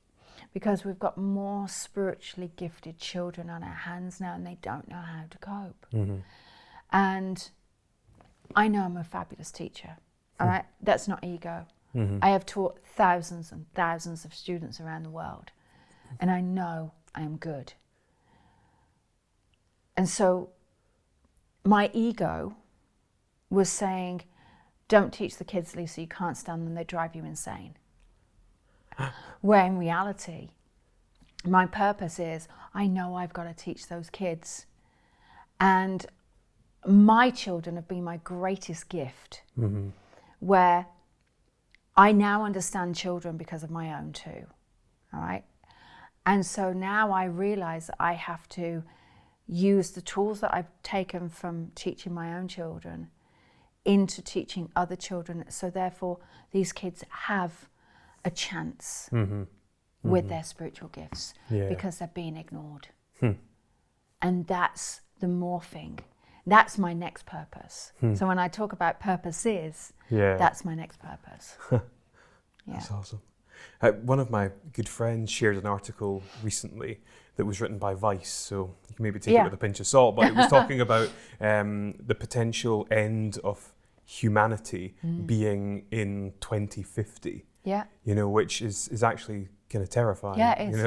because we've got more spiritually gifted children on our hands now, and they don't know how to cope. And I know I'm a fabulous teacher. All right, that's not ego. I have taught thousands and thousands of students around the world, and I know I am good. And so my ego was saying, don't teach the kids, Lisa, you can't stand them, they drive you insane. Where in reality, my purpose is, I know I've got to teach those kids. And my children have been my greatest gift, where I now understand children because of my own too, all right? And so now I realize that I have to use the tools that I've taken from teaching my own children into teaching other children, so therefore these kids have a chance with their spiritual gifts, because they're being ignored. And that's the morphing. That's my next purpose. So when I talk about purposes, that's my next purpose. That's awesome. One of my good friends shared an article recently that was written by Vice, so you can maybe take it with a pinch of salt, but it was talking about the potential end of humanity being in 2050. Which is actually kind of terrifying. It is.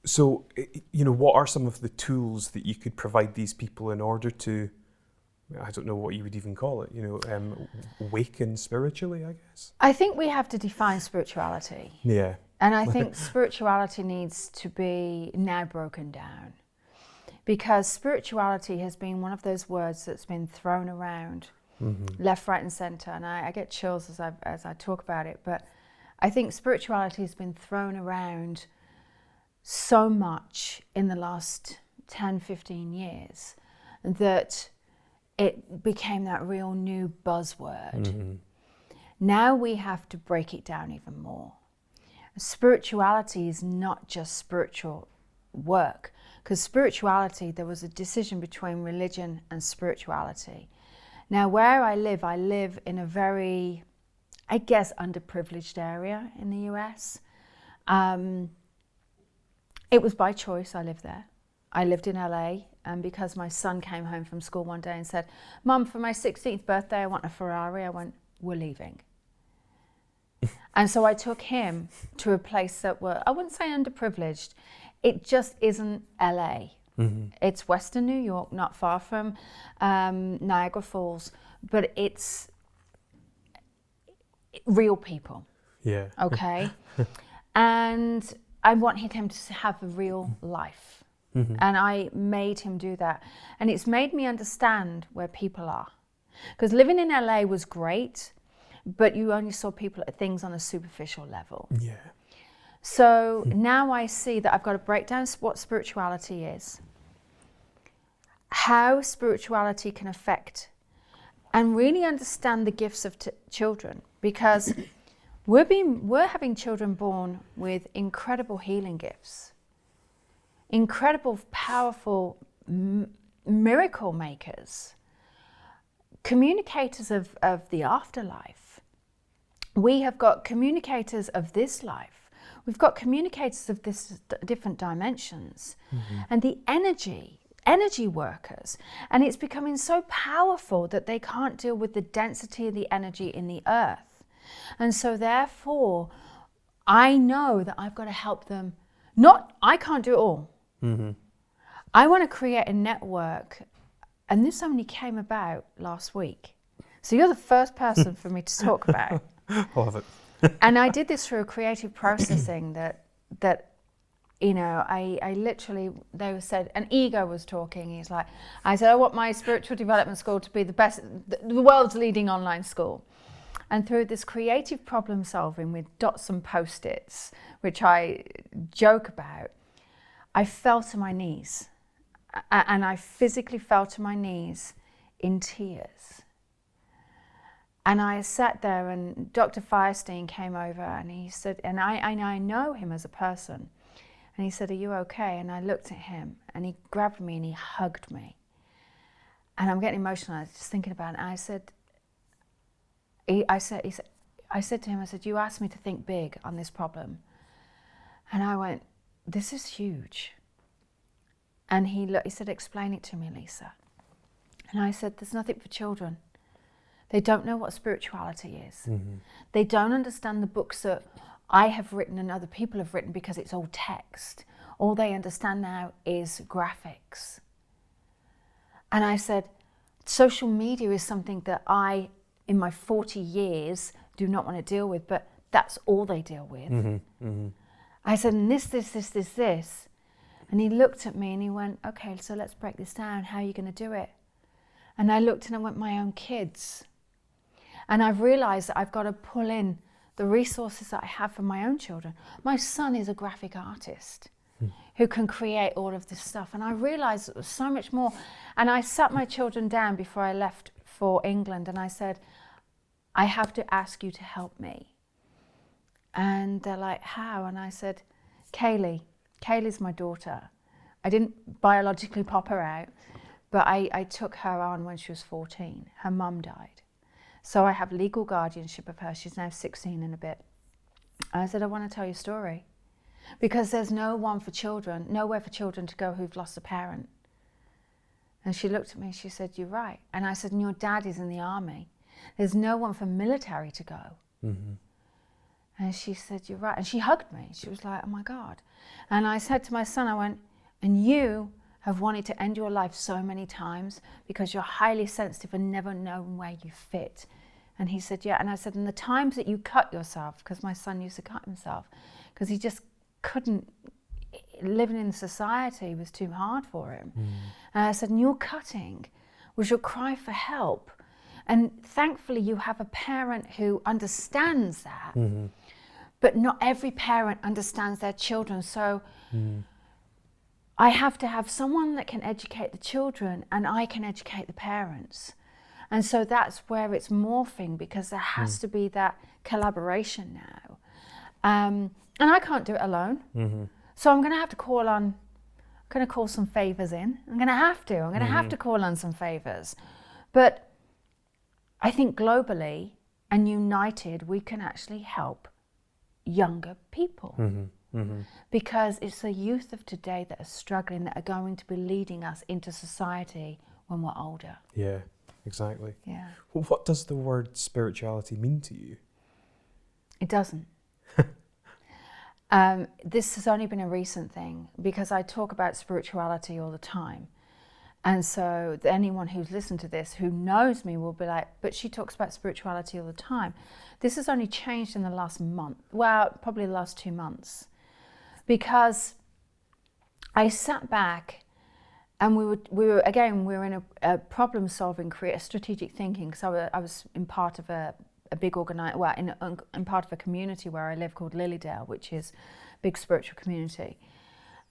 So, what are some of the tools that you could provide these people in order to, I don't know what you would even call it, awaken spiritually, I guess? I think we have to define spirituality. Yeah. And I think spirituality needs to be now broken down, because spirituality has been one of those words that's been thrown around left, right, and center. And I get chills as I talk about it. But I think spirituality has been thrown around so much in the last 10, 15 years that it became that real new buzzword. Now we have to break it down even more. Spirituality is not just spiritual work, because spirituality, there was a decision between religion and spirituality. Now where I live in a very, I guess, underprivileged area in the US. It was by choice I lived there. I lived in LA, and because my son came home from school one day and said, "Mum, for my 16th birthday, I want a Ferrari," I went, "We're leaving." And so I took him to a place that were, I wouldn't say underprivileged, it just isn't LA. It's Western New York, not far from Niagara Falls, but it's real people. Yeah. Okay. And I wanted him to have a real life. And I made him do that. And it's made me understand where people are. Because living in LA was great, but you only saw things on a superficial level. Yeah. So now I see that I've got to break down what spirituality is, how spirituality can affect, and really understand the gifts of children, because we're having children born with incredible healing gifts, incredible, powerful miracle makers, communicators of the afterlife. We have got communicators of this life. We've got communicators of this different dimensions, and the energy workers. And it's becoming so powerful that they can't deal with the density of the energy in the earth. And so therefore, I know that I've got to help them. I can't do it all. I want to create a network, and this only came about last week. So you're the first person for me to talk about. Love it. And I did this through a creative processing that you know, I literally, they said, an ego was talking. He's like, I said, I want my spiritual development school to be the best, the world's leading online school. And through this creative problem solving with dots and post-its, which I joke about, I fell to my knees. And I physically fell to my knees in tears. And I sat there, and Dr. Firestein came over, and he said, and I know him as a person. And he said, "Are you okay?" And I looked at him, and he grabbed me and he hugged me. And I'm getting emotional. I was just thinking about it. And I said to him, I said, "You asked me to think big on this problem." And I went, "This is huge." And he said, "Explain it to me, Lisa." And I said, "There's nothing for children. They don't know what spirituality is. They don't understand the books that I have written and other people have written, because it's all text. All they understand now is graphics." And I said, social media is something that I, in my 40 years, do not want to deal with, but that's all they deal with. I said, and this. And he looked at me and he went, "Okay, so let's break this down. How are you going to do it?" And I looked and I went, "My own kids." And I've realized that I've got to pull in the resources that I have for my own children. My son is a graphic artist who can create all of this stuff. And I realized it was so much more. And I sat my children down before I left for England, and I said, "I have to ask you to help me." And they're like, "How?" And I said, Kaylee's my daughter. I didn't biologically pop her out, but I took her on when she was 14. Her mum died. So I have legal guardianship of her. She's now 16 and a bit. And I said, "I want to tell you a story, because there's nowhere for children to go who've lost a parent." And she looked at me and she said, "You're right." And I said, "And your dad is in the army. There's no one for military to go." And she said, "You're right." And she hugged me. She was like, "Oh my God." And I said to my son, I went, "And you have wanted to end your life so many times because you're highly sensitive and never known where you fit." And he said, "Yeah." And I said, "And the times that you cut yourself," because my son used to cut himself because he just couldn't, living in society was too hard for him. And I said, "And your cutting was your cry for help." And thankfully you have a parent who understands that. But not every parent understands their children. So I have to have someone that can educate the children, and I can educate the parents. And so that's where it's morphing, because there has to be that collaboration now. And I can't do it alone. So I'm going to have to call some favors in. I'm going to have to call on some favors. But I think globally and united, we can actually help younger people. Because it's the youth of today that are struggling, that are going to be leading us into society when we're older. Yeah, exactly. Yeah. Well, what does the word spirituality mean to you? It doesn't. This has only been a recent thing, because I talk about spirituality all the time. And so anyone who's listened to this, who knows me, will be like, but she talks about spirituality all the time. This has only changed in the last month. Well, probably the last 2 months. Because I sat back and we were in a problem solving, strategic thinking. So I was in part of a big in part of a community where I live called Lilydale, which is a big spiritual community.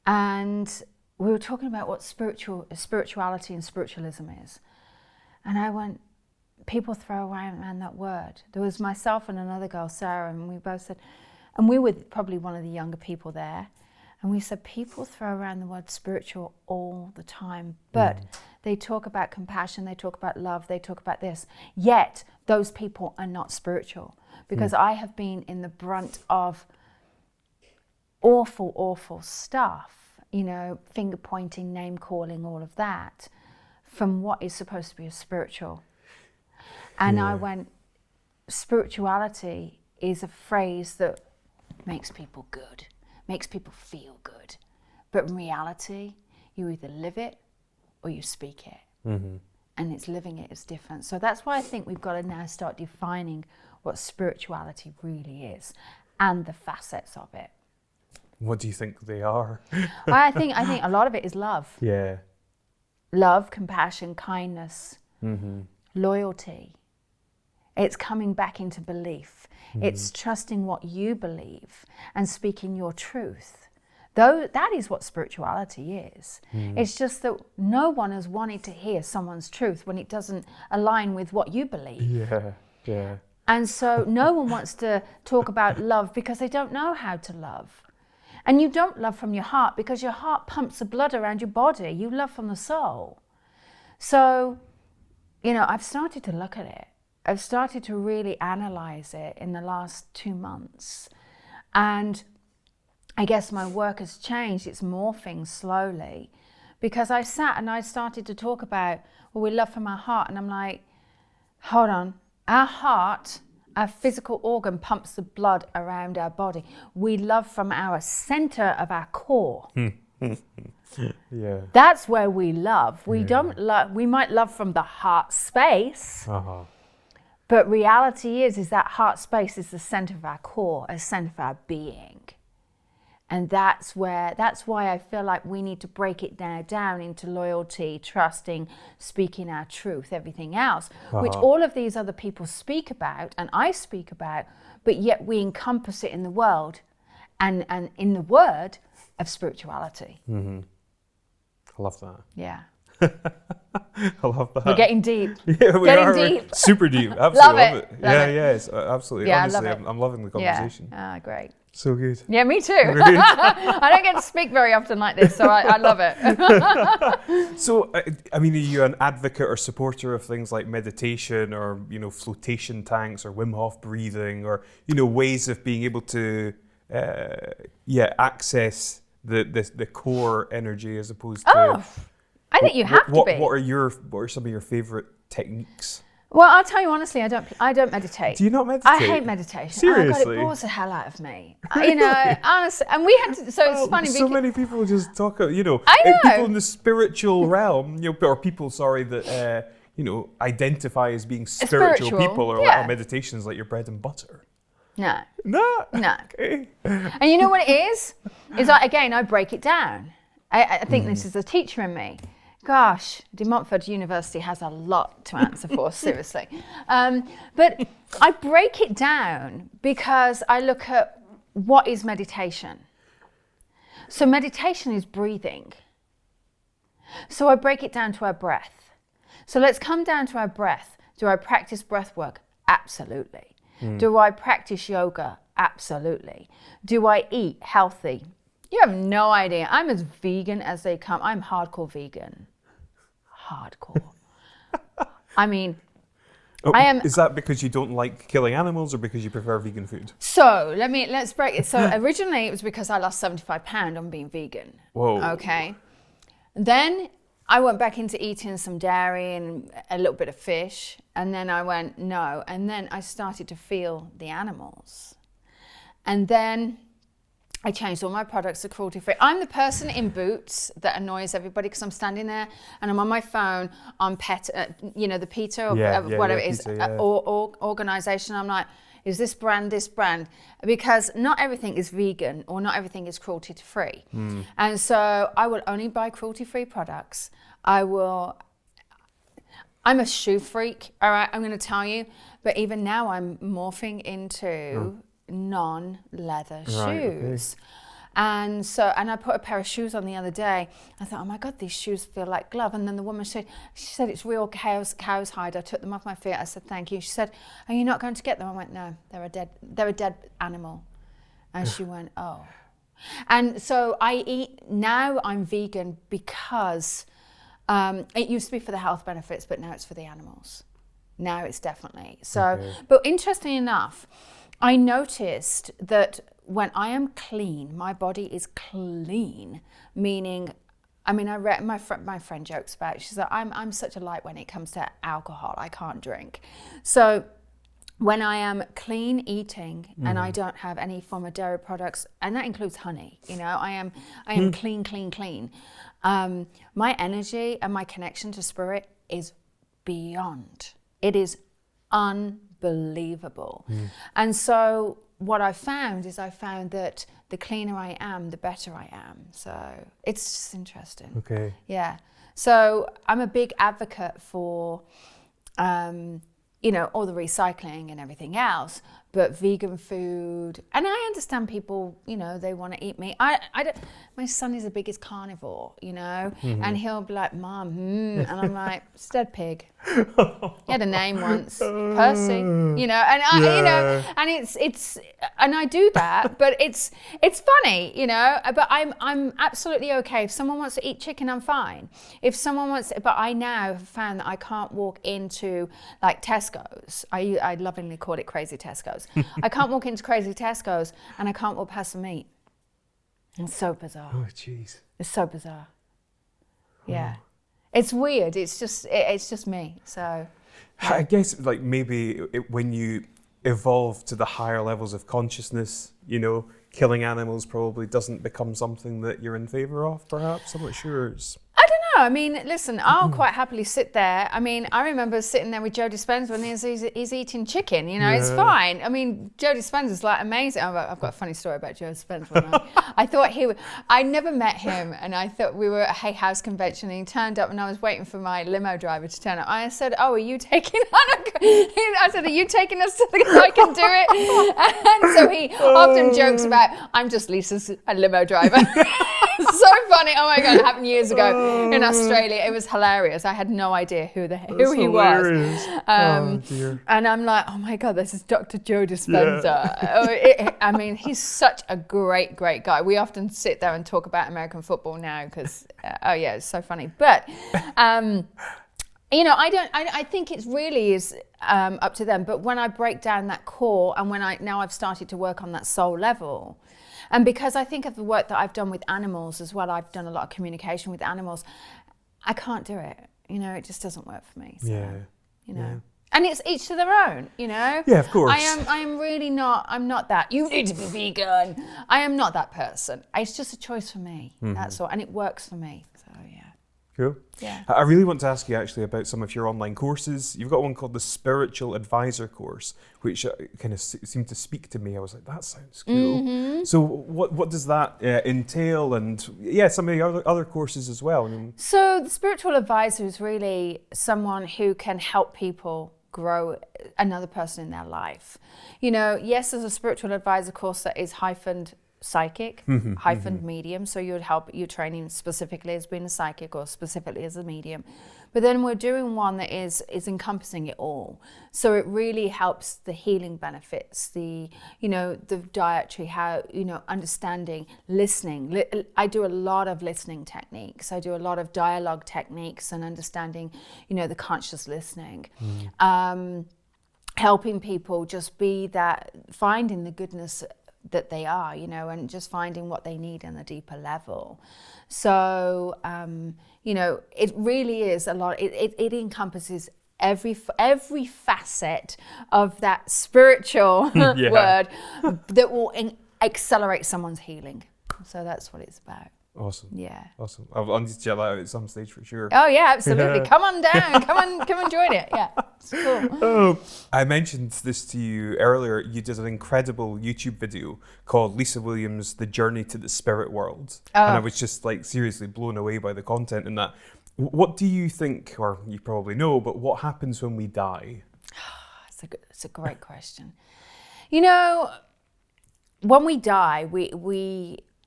And we were talking about what spirituality and spiritualism is. And I went, people throw around that word. There was myself and another girl, Sarah, and we both said, and we were probably one of the younger people there, and we said, people throw around the word spiritual all the time, but they talk about compassion, they talk about love, they talk about this, yet those people are not spiritual. Because I have been in the brunt of awful stuff, finger pointing, name calling, all of that, from what is supposed to be a spiritual. And I went, spirituality is a phrase that makes people good, makes people feel good. But in reality, you either live it or you speak it. And it's living it is different. So that's why I think we've got to now start defining what spirituality really is and the facets of it. What do you think they are? I think a lot of it is love. Yeah. Love, compassion, kindness, loyalty. It's coming back into belief. It's trusting what you believe and speaking your truth. Though that is what spirituality is. It's just that no one has wanted to hear someone's truth when it doesn't align with what you believe. Yeah. And so no one wants to talk about love because they don't know how to love. And you don't love from your heart because your heart pumps the blood around your body. You love from the soul. So, I've started to look at it. I've started to really analyze it in the last 2 months. And I guess my work has changed. It's morphing slowly. Because I sat and I started to talk about, we love from our heart. And I'm like, hold on. Our heart, our physical organ, pumps the blood around our body. We love from our center of our core. Yeah. That's where we love. We don't love. We might love from the heart space. But reality is that heart space is the center of our core, a center of our being. And that's why I feel like we need to break it down into loyalty, trusting, speaking our truth, everything else, which all of these other people speak about and I speak about, but yet we encompass it in the world and in the word of spirituality. I love that. Yeah. I love that. We're getting deep. Yeah, we are. Deep. Super deep. Absolutely love it. Yeah, it's absolutely. Yeah, honestly, I love it. I'm loving the conversation. Yeah. Great. So good. Yeah, me too. I don't get to speak very often like this, so I love it. So, are you an advocate or supporter of things like meditation or, flotation tanks or Wim Hof breathing or, ways of being able to, access the core energy as opposed to... I think you have to be. What are some of your favorite techniques? Well, I'll tell you honestly, I don't meditate. Do you not meditate? I hate meditation. Seriously? Oh God, it bores the hell out of me. Honestly, and we had to. So it's funny. So many people just talk. I know. People in the spiritual realm, or people, that identify as being spiritual people, or like, meditation is like your bread and butter. No. Okay. And you know what it is? Is I break it down. I think this is the teacher in me. Gosh, De Montfort University has a lot to answer for, seriously. But I break it down because I look at what is meditation. So meditation is breathing. So I break it down to our breath. So let's come down to our breath. Do I practice breath work? Absolutely. Do I practice yoga? Absolutely. Do I eat healthy? You have no idea. I'm as vegan as they come. I'm hardcore vegan. Hardcore. I mean, I am. Is that because you don't like killing animals or because you prefer vegan food? So let's break it. So originally it was because I lost 75 pounds on being vegan. Whoa. Okay. Then I went back into eating some dairy and a little bit of fish. And then I went, no. And then I started to feel the animals. And then I changed all my products to cruelty free. I'm the person in Boots that annoys everybody because I'm standing there and I'm on my phone on the PETA or whatever it is, PETA, organization. I'm like, is this brand? Because not everything is vegan or not everything is cruelty free. And so I will only buy cruelty free products. I'm a shoe freak, all right, I'm going to tell you. But even now I'm morphing into non-leather shoes. Okay. And I put a pair of shoes on the other day. I thought, oh my God, these shoes feel like glove. And then the woman said, it's real cow's hide. I took them off my feet. I said, thank you. She said, are you not going to get them? I went, no, they're a dead animal. And she went, oh. And so now I'm vegan because it used to be for the health benefits, but now it's for the animals. Now it's definitely. So, okay. But interestingly enough, I noticed that when I am clean, my body is clean, meaning, I read my friend jokes about it. She's like, I'm such a light when it comes to alcohol. I can't drink. So when I am clean eating and I don't have any form of dairy products, and that includes honey, I am clean. My energy and my connection to spirit is beyond. It is unbelievable. And so what I found that the cleaner I am, the better I am. So it's just interesting. Okay. Yeah. So I'm a big advocate for, all the recycling and everything else, but vegan food. And I understand people, they want to eat meat. My son is the biggest carnivore, and he'll be like, Mom, and I'm like, it's a dead pig. He had a name once, Percy, and it's and I do that, but it's funny, but I'm absolutely okay. If someone wants to eat chicken, I'm fine. If someone wants, but I now have found that I can't walk into like Tesco's. I lovingly call it Crazy Tesco's. I can't walk into Crazy Tesco's and I can't walk past the meat. It's so bizarre. Oh, jeez. It's so bizarre. Yeah. It's weird. It's just me. So I guess maybe when you evolve to the higher levels of consciousness, killing animals probably doesn't become something that you're in favor of, perhaps. I'm not sure. I don't know. Listen, I'll quite happily sit there. I remember sitting there with Joe Dispenza when he's eating chicken, it's fine. Joe Dispenza's like amazing. I've got a funny story about Joe Dispenza. I thought I never met him, and I thought we were at a Hay House convention, and he turned up and I was waiting for my limo driver to turn up. I said, oh, are you taking I said, are you taking us to the I can do it? And so he often jokes about, I'm just Lisa's limo driver. So funny. Oh my God, it happened years ago in Australia. It was hilarious. I had no idea who he was. Dear. And I'm like, oh my God, this is Dr. Joe Dispenza. He's such a great guy. We often sit there and talk about American football now because, it's so funny. But, I think it really is up to them. But when I break down that core and now I've started to work on that soul level, and because I think of the work that I've done with animals as well, I've done a lot of communication with animals, I can't do it. It just doesn't work for me. So, Yeah. And it's each to their own, Yeah, of course. I am really not, I'm not that, you need to be vegan. I am not that person. It's just a choice for me, that's all. And it works for me, so yeah. Cool. Yeah. I really want to ask you actually about some of your online courses. You've got one called the Spiritual Advisor course, which kind of seemed to speak to me. I was like, that sounds cool. Mm-hmm. So what does that entail? And some of the other courses as well. I mean, So the spiritual advisor is really someone who can help people grow another person in their life. Yes, there's a spiritual advisor course that is hyphened psychic, hyphened medium. So you're training specifically as being a psychic or specifically as a medium. But then we're doing one that is encompassing it all. So it really helps the healing benefits, the dietary, how, understanding, listening. I do a lot of listening techniques. I do a lot of dialogue techniques and understanding, the conscious listening. Helping people just be that, finding the goodness that they are, and just finding what they need on a deeper level. So, it really is a lot. It encompasses every facet of that spiritual word that will accelerate someone's healing. So that's what it's about. Awesome. Yeah. Awesome. I'll need to check that out at some stage for sure. Oh yeah, absolutely. Come on down. Come and join it. Yeah. It's cool. Oh, I mentioned this to you earlier. You did an incredible YouTube video called Lisa Williams, The Journey to the Spirit World. And I was just seriously blown away by the content in that. What do you think, or you probably know, but what happens when we die? It's a great question. When we die,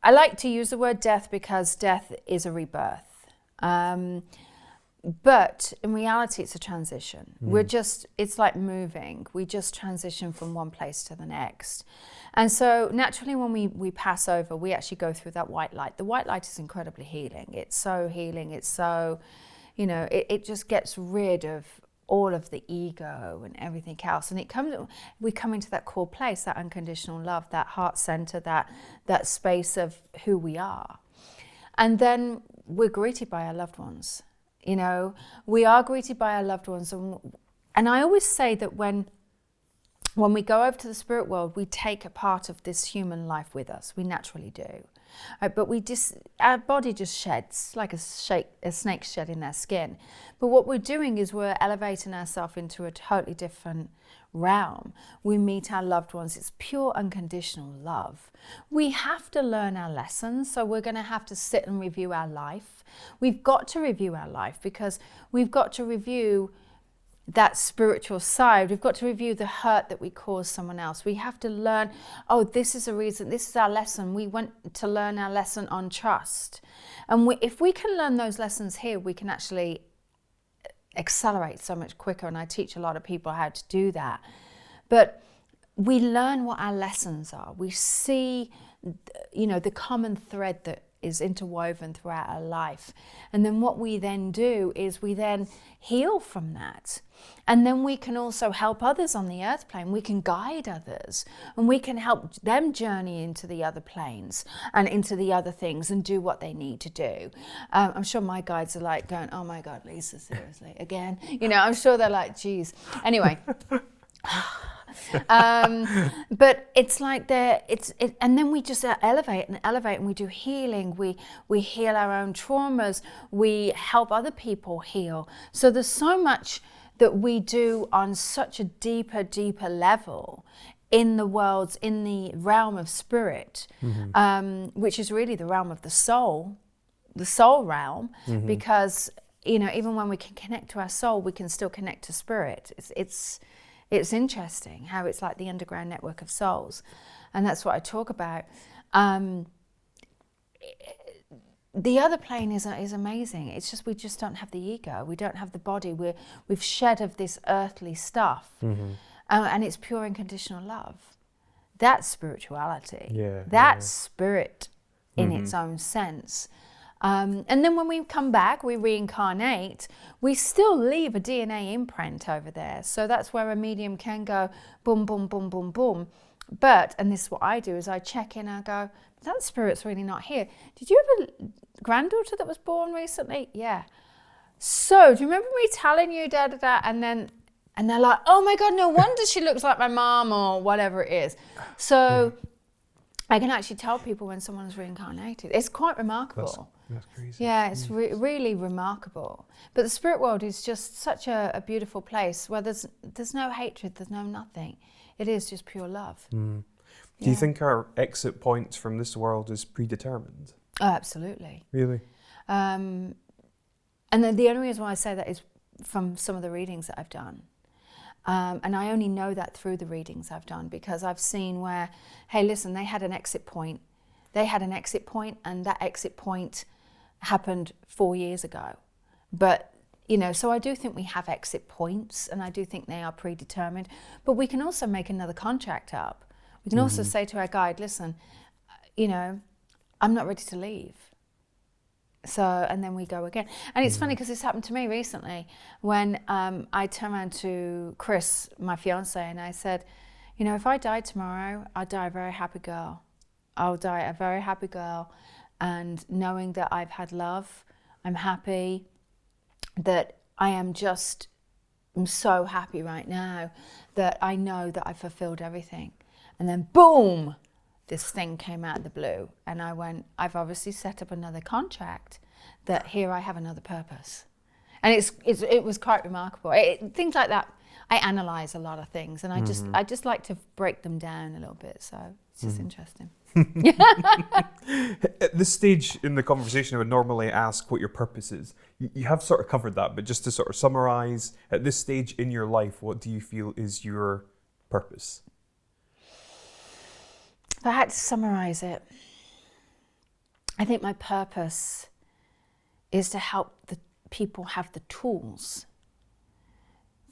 I like to use the word death because death is a rebirth. But in reality, it's a transition. It's like moving. We just transition from one place to the next. And so naturally, when we pass over, we actually go through that white light. The white light is incredibly healing. It's so healing. It's so, it just gets rid of all of the ego and everything else. And we come into that core place, that unconditional love, that heart center, that space of who we are. And then we're greeted by our loved ones. We are greeted by our loved ones. And I always say that when we go over to the spirit world, we take a part of this human life with us. We naturally do. But our body just sheds, like a snake shedding their skin. But what we're doing is we're elevating ourselves into a totally different realm. We meet our loved ones. It's pure unconditional love. We have to learn our lessons, so we're going to have to sit and review our life. We've got to review our life because we've got to review that spiritual side. We've got to review the hurt that we caused someone else. We have to learn, this is a reason, this is our lesson. We want to learn our lesson on trust. And if we can learn those lessons here, we can actually accelerate so much quicker. And I teach a lot of people how to do that. But we learn what our lessons are. We see, the common thread that is interwoven throughout our life. And then what we then do is we then heal from that. And then we can also help others on the earth plane. We can guide others and we can help them journey into the other planes and into the other things and do what they need to do. I'm sure my guides are like going, oh my God, Lisa, seriously, again? I'm sure they're like, geez. Anyway. But it's like and then we just elevate and we do healing. We heal our own traumas. We help other people heal. So there's so much that we do on such a deeper level in the realm of spirit, which is really the realm of the soul realm, because even when we can connect to our soul, we can still connect to spirit. It's interesting how it's like the underground network of souls. And that's what I talk about. The other plane is amazing. It's just we just don't have the ego. We don't have the body. We've shed of this earthly stuff. And it's pure unconditional love. That's spirituality. That's spirit in its own sense. And then when we come back, we reincarnate, we still leave a DNA imprint over there. So that's where a medium can go boom, boom, boom, boom, boom. But, and this is what I do, is I check in and I go, that spirit's really not here. Did you have a granddaughter that was born recently? Yeah. So, do you remember me telling you da-da-da? And they're like, oh my God, no wonder she looks like my mom or whatever it is. So I can actually tell people when someone's reincarnated. It's quite remarkable. That's crazy. Yeah, it's really remarkable. But the spirit world is just such a beautiful place where there's no hatred, there's no nothing. It is just pure love. Do you think our exit points from this world is predetermined? Oh, absolutely. Really? And then the only reason why I say that is from some of the readings that I've done. And I only know that through the readings I've done, because I've seen where, hey, listen, they had an exit point. They had an exit point, and that exit point happened 4 years ago. But, you know, so I do think we have exit points, and I do think they are predetermined. But we can also make another contract up. We can also say to our guide, listen, you know, I'm not ready to leave. So, and then we go again. And it's funny because this happened to me recently when I turned around to Chris, my fiance, and I said, you know, if I died tomorrow, I'd die a very happy girl. I'll die a very happy girl. And knowing that I've had love, I'm happy, that I'm so happy right now that I know that I fulfilled everything. And then boom, this thing came out of the blue, and I went, I've obviously set up another contract that here I have another purpose. And it was quite remarkable. Things like that, I analyze a lot of things, and I just like to break them down a little bit, so it's just interesting. At this stage in the conversation, I would normally ask what your purpose is. You have sort of covered that, but just to sort of summarize, at this stage in your life, what do you feel is your purpose? If I had to summarize it, I think my purpose is to help the people have the tools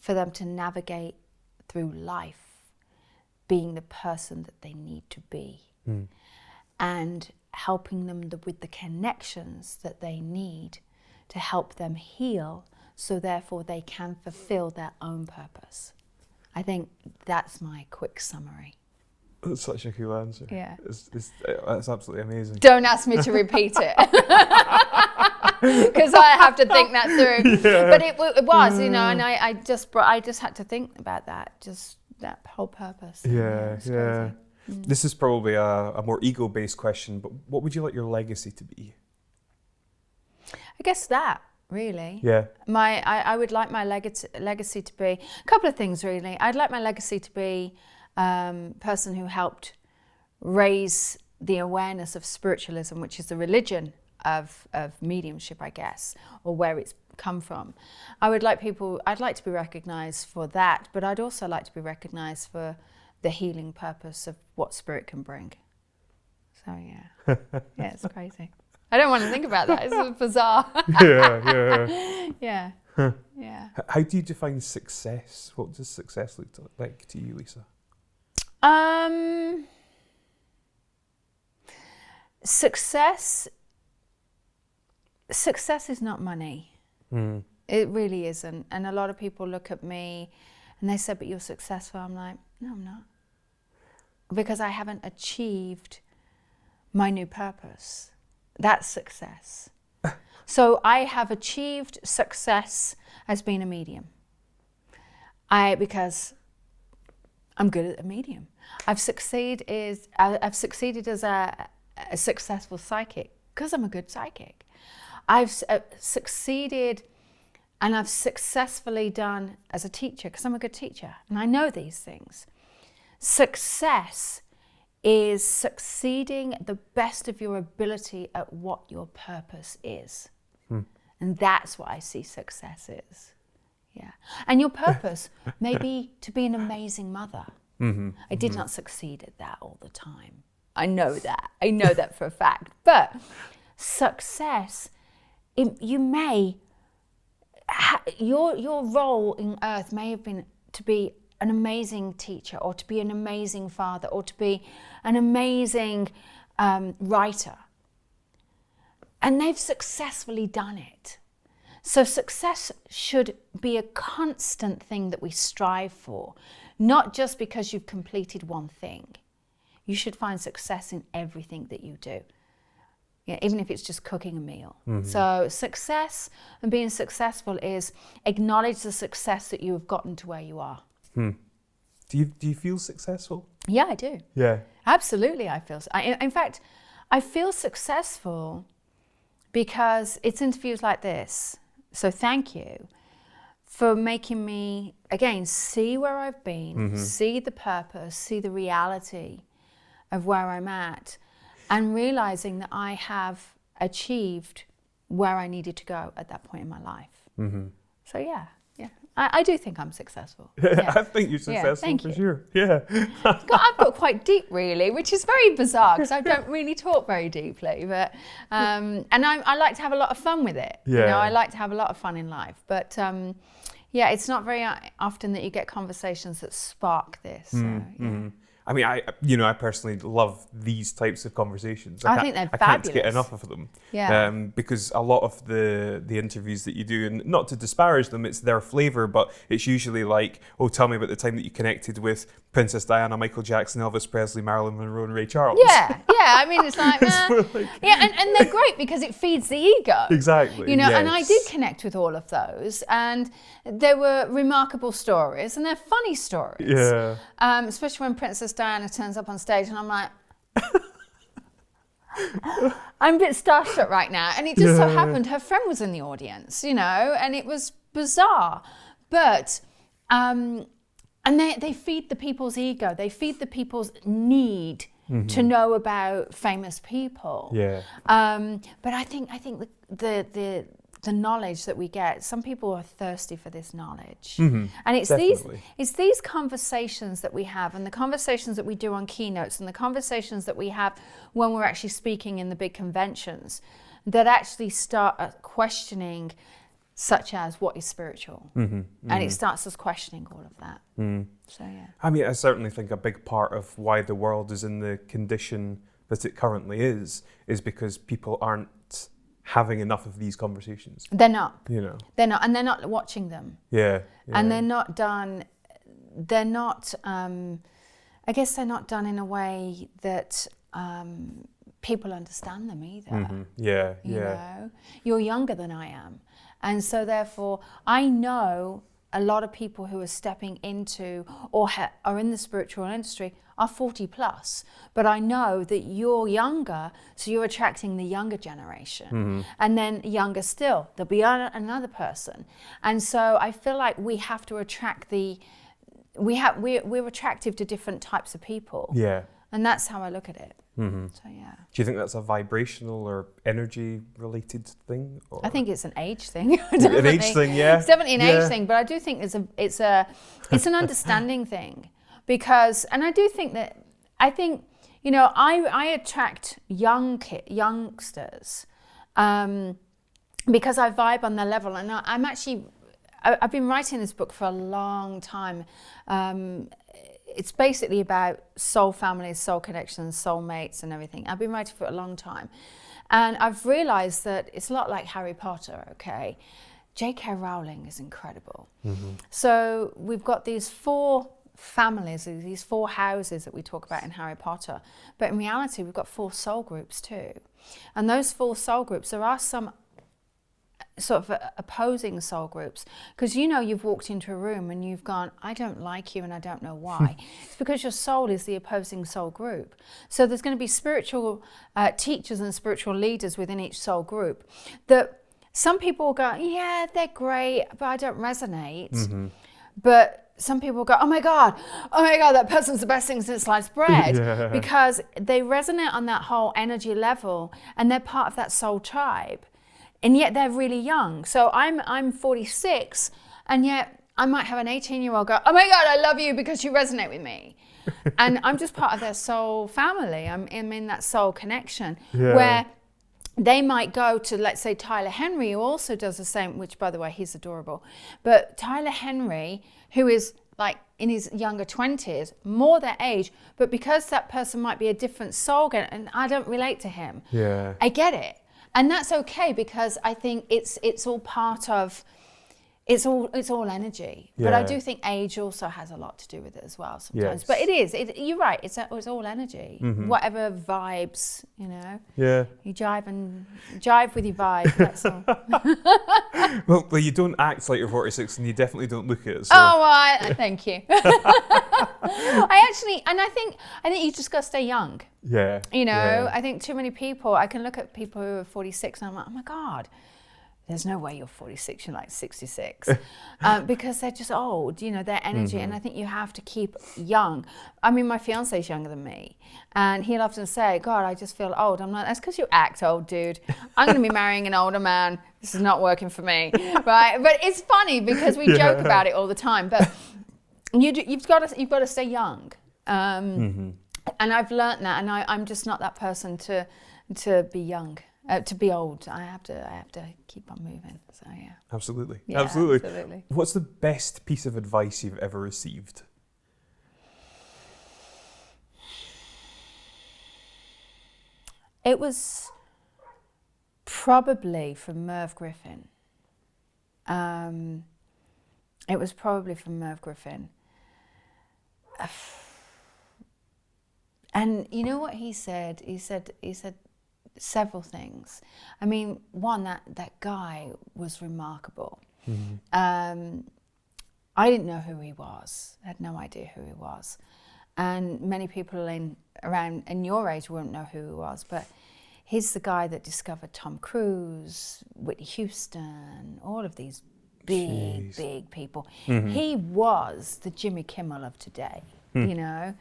for them to navigate through life, being the person that they need to be, and helping them with the connections that they need to help them heal, so therefore they can fulfill their own purpose. I think that's my quick summary. That's such a cool answer. Yeah. That's absolutely amazing. Don't ask me to repeat it. Because I have to think that through. Yeah. But it was, you know, and I just had to think about that, just that whole purpose. Yeah. This is probably a more ego-based question, but what would you like your legacy to be? I guess that, really. Yeah. I would like my legacy to be a couple of things, really. I'd like my legacy to be person who helped raise the awareness of spiritualism, which is the religion of mediumship, I guess, or where it's come from. I'd like to be recognised for that, but I'd also like to be recognised for the healing purpose of what spirit can bring. So yeah, it's crazy. I don't want to think about that. It's bizarre. Yeah. Yeah. How do you define success? What does success look like to you, Lisa? Success is not money. It really isn't. And a lot of people look at me and they say, but you're successful. I'm like, no, I'm not. Because I haven't achieved my new purpose. That's success. So I have achieved success as being a medium. Because I'm good at a medium. I've succeeded as a successful psychic because I'm a good psychic. I've succeeded and I've successfully done as a teacher because I'm a good teacher and I know these things. Success is succeeding the best of your ability at what your purpose is. And that's what I see success is. Yeah. And your purpose may be to be an amazing mother. I did not succeed at that all the time. I know that. I know that for a fact. But success, you may, your role in earth may have been to be an amazing teacher or to be an amazing father or to be an amazing writer. And they've successfully done it. So success should be a constant thing that we strive for, not just because you've completed one thing. You should find success in everything that you do, even if it's just cooking a meal. So success and being successful is acknowledge the success that you have gotten to where you are. Do you feel successful? Yeah, I do. Yeah. Absolutely, I feel. In fact, I feel successful because it's interviews like this. So thank you for making me, again, see where I've been, see the purpose, see the reality of where I'm at, and realizing that I have achieved where I needed to go at that point in my life. So yeah. I do think I'm successful. Yeah. I think you're successful for sure. Yeah. I've got quite deep, really, which is very bizarre because I don't really talk very deeply. But and I like to have a lot of fun with it. Yeah. You know, I like to have a lot of fun in life. But yeah, it's not very often that you get conversations that spark this. So, yeah. I mean, I personally love these types of conversations. I think they're I fabulous. can't get enough of them. Yeah. Because a lot of the interviews that you do, and not to disparage them, it's their flavour, but it's usually like, oh, tell me about the time that you connected with Princess Diana, Michael Jackson, Elvis Presley, Marilyn Monroe, and Ray Charles. Yeah. I mean, it's like, yeah, and they're great because it feeds the ego. Exactly. You know, yes. and I did connect with all of those, and there were remarkable stories, and they're funny stories. Yeah. Especially when Princess Diana turns up on stage, and I'm like, I'm a bit starstruck right now. And it just so happened her friend was in the audience, you know, and it was bizarre. But, and they feed the people's ego. They feed the people's need to know about famous people. Yeah. But I think the knowledge that we get, some people are thirsty for this knowledge. And it's these conversations that we have, and the conversations that we do on keynotes, and the conversations that we have when we're actually speaking in the big conventions, that actually start questioning, such as what is spiritual. And it starts us questioning all of that. So yeah. I mean, I certainly think a big part of why the world is in the condition that it currently is because people aren't having enough of these conversations. They're not. You know. They're not, and they're not watching them. Yeah. And they're not done. They're not. I guess they're not done in a way that people understand them either. Yeah. You know, you're younger than I am, and so therefore I know a lot of people who are stepping into or are in the spiritual industry are 40 plus, but I know that you're younger, so you're attracting the younger generation, and then younger still, there'll be another person, and so I feel like we have to attract we're attractive to different types of people. Yeah. And that's how I look at it. So yeah. Do you think that's a vibrational or energy related thing? Or? I think it's an age thing. An age thing, yeah. It's definitely an age thing, but I do think it's an understanding thing, because, and I do think that, you know, I attract youngsters because I vibe on their level, and I've been writing this book for a long time. It's basically about soul families, soul connections, soul mates and everything. I've been writing for a long time. And I've realized that it's a lot like Harry Potter, okay? J.K. Rowling is incredible. So we've got these 4 families, these 4 houses that we talk about in Harry Potter. But in reality, we've got 4 soul groups too. And those 4 soul groups, there are some sort of opposing soul groups, because you know you've walked into a room and you've gone, I don't like you and I don't know why. It's because your soul is the opposing soul group. So there's going to be spiritual teachers and spiritual leaders within each soul group that some people will go, yeah, they're great, but I don't resonate. But some people will go, oh my God, that person's the best thing since sliced bread. Because they resonate on that whole energy level and they're part of that soul tribe. And yet they're really young. So I'm 46, and yet I might have an 18-year-old go, oh my God, I love you because you resonate with me. And I'm just part of their soul family. I'm in that soul connection where they might go to, let's say, Tyler Henry, who also does the same, which, by the way, he's adorable. But Tyler Henry, who is like in his younger 20s, more their age, but because that person might be a different soul, and I don't relate to him, I get it. And that's okay, because I think it's all part of it's all energy. But I Yeah. do think age also has a lot to do with it as well sometimes. Yes. But you're right, it's all energy. Whatever vibes, you know. Yeah. You jive with your vibe, that's all. Well, you don't act like you're 46 and you definitely don't look it. So. Oh, well, thank you. I think you just got to stay young. Yeah. You know, yeah. I think too many people, I can look at people who are 46 and I'm like, oh my God, there's no way you're 46, you're like 66. Because they're just old, you know, their energy. And I think you have to keep young. I mean, my fiance's younger than me. And he'll often say, God, I just feel old. I'm like, that's because you act old, dude. I'm going to be marrying an older man. This is not working for me, right? But it's funny because we joke about it all the time. But you've got to stay young. And I've learnt that. And I'm just not that person to be young. To be old, I have to keep on moving. So yeah. Absolutely. Yeah, absolutely. What's the best piece of advice you've ever received? It was probably from Merv Griffin. It was probably from Merv Griffin. And you know what he said? He said several things. I mean, one, that guy was remarkable. I didn't know who he was. I had no idea who he was. And many people around in your age won't know who he was, but he's the guy that discovered Tom Cruise, Whitney Houston, all of these big people. He was the Jimmy Kimmel of today, you know.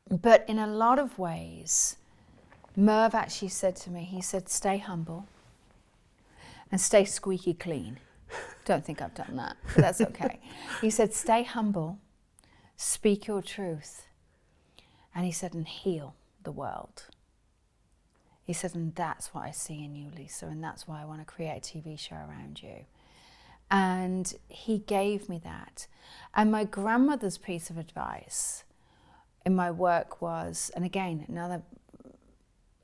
But in a lot of ways, Merv actually said to me, he said, stay humble and stay squeaky clean. Don't think I've done that, but that's okay. He said, stay humble, speak your truth. And he said, and heal the world. He said, and that's what I see in you, Lisa, and that's why I want to create a TV show around you. And he gave me that. And my grandmother's piece of advice in my work was, and again, another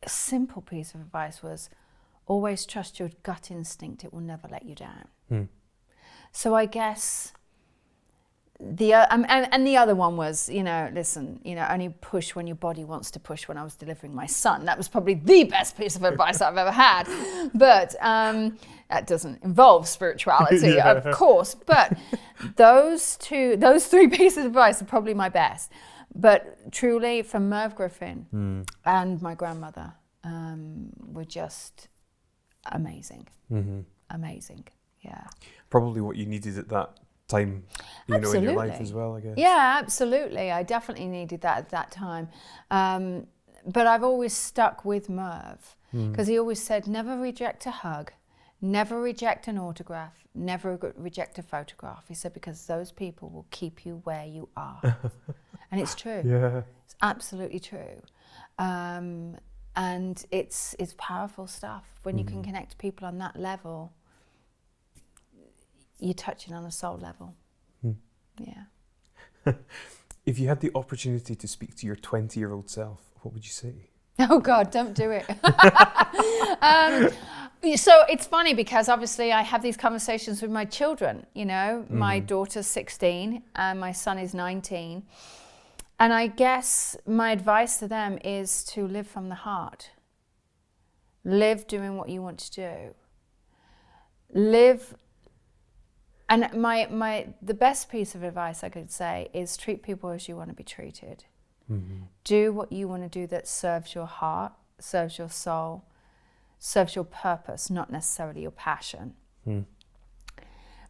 simple piece of advice was, always trust your gut instinct, it will never let you down. So I guess and the other one was, you know, listen, you know, only push when your body wants to push. When I was delivering my son, that was probably the best piece of advice I've ever had. But that doesn't involve spirituality, of course. But those three pieces of advice are probably my best. But truly, from Merv Griffin and my grandmother, were just amazing. Amazing, yeah. Probably what you needed at that time, you know, in your life as well, I guess. Yeah, absolutely. I definitely needed that at that time. But I've always stuck with Merv because he always said, never reject a hug, never reject an autograph, never reject a photograph. He said, because those people will keep you where you are. And it's true. Yeah. It's absolutely true. And it's powerful stuff. When you can connect to people on that level, you're touching on a soul level. Yeah. If you had the opportunity to speak to your 20-year-old self, what would you say? Oh God, don't do it. So it's funny because obviously I have these conversations with my children, you know, my daughter's 16 and my son is 19. And I guess my advice to them is to live from the heart. Live doing what you want to do. Live, and the best piece of advice I could say is treat people as you want to be treated. Do what you want to do that serves your heart, serves your soul, serves your purpose, not necessarily your passion.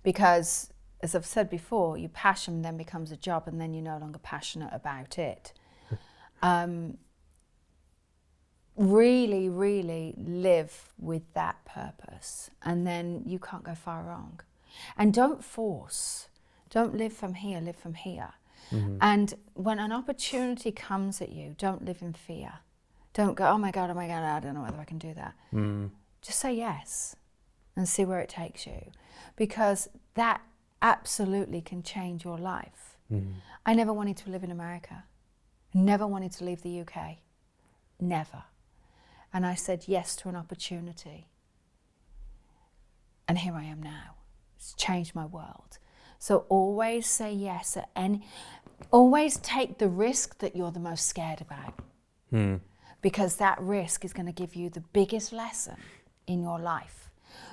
Because, as I've said before, your passion then becomes a job and then you're no longer passionate about it. Really, really live with that purpose and then you can't go far wrong. And don't force. Don't live from here, live from here. And when an opportunity comes at you, don't live in fear. Don't go, oh my God, I don't know whether I can do that. Just say yes and see where it takes you. Because that absolutely can change your life. I never wanted to live in America. Never wanted to leave the UK. Never. And I said yes to an opportunity. And here I am now. It's changed my world. So always say yes always take the risk that you're the most scared about. Because that risk is going to give you the biggest lesson in your life.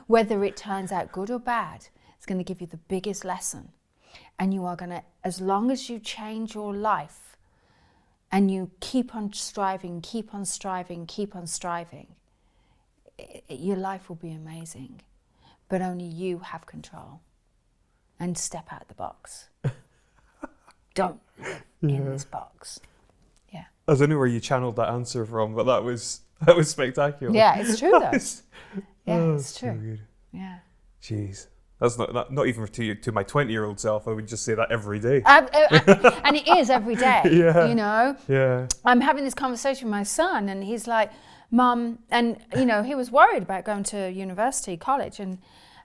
Whether it turns out good or bad, it's going to give you the biggest lesson. And you are going to, as long as you change your life and you keep on striving, your life will be amazing. But only you have control. And step out the box. Don't live in this box. Yeah. I don't know where you channeled that answer from, but that was spectacular. Yeah, it's true though. It's true. So good. Yeah. Jeez. That's not even to my 20-year-old self. I would just say that every day. And it is every day, Yeah. you know? Yeah. I'm having this conversation with my son and he's like, Mum, and you know, he was worried about going to university, college, and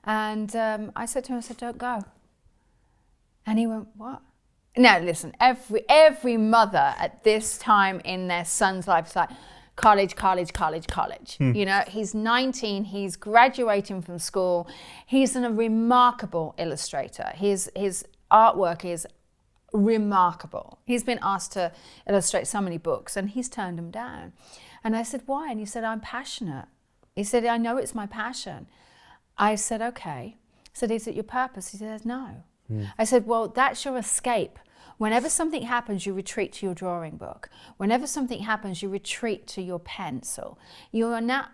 I said to him, don't go. And he went, what? Now listen, every mother at this time in their son's life is like, college. You know, he's 19, he's graduating from school. He's a remarkable illustrator. His artwork is remarkable. He's been asked to illustrate so many books and he's turned them down. And I said, why? And he said, I'm passionate. He said, I know it's my passion. I said, okay. I said, is it your purpose? He said, no. I said, well, that's your escape. Whenever something happens, you retreat to your drawing book. Whenever something happens, you retreat to your pencil. You are not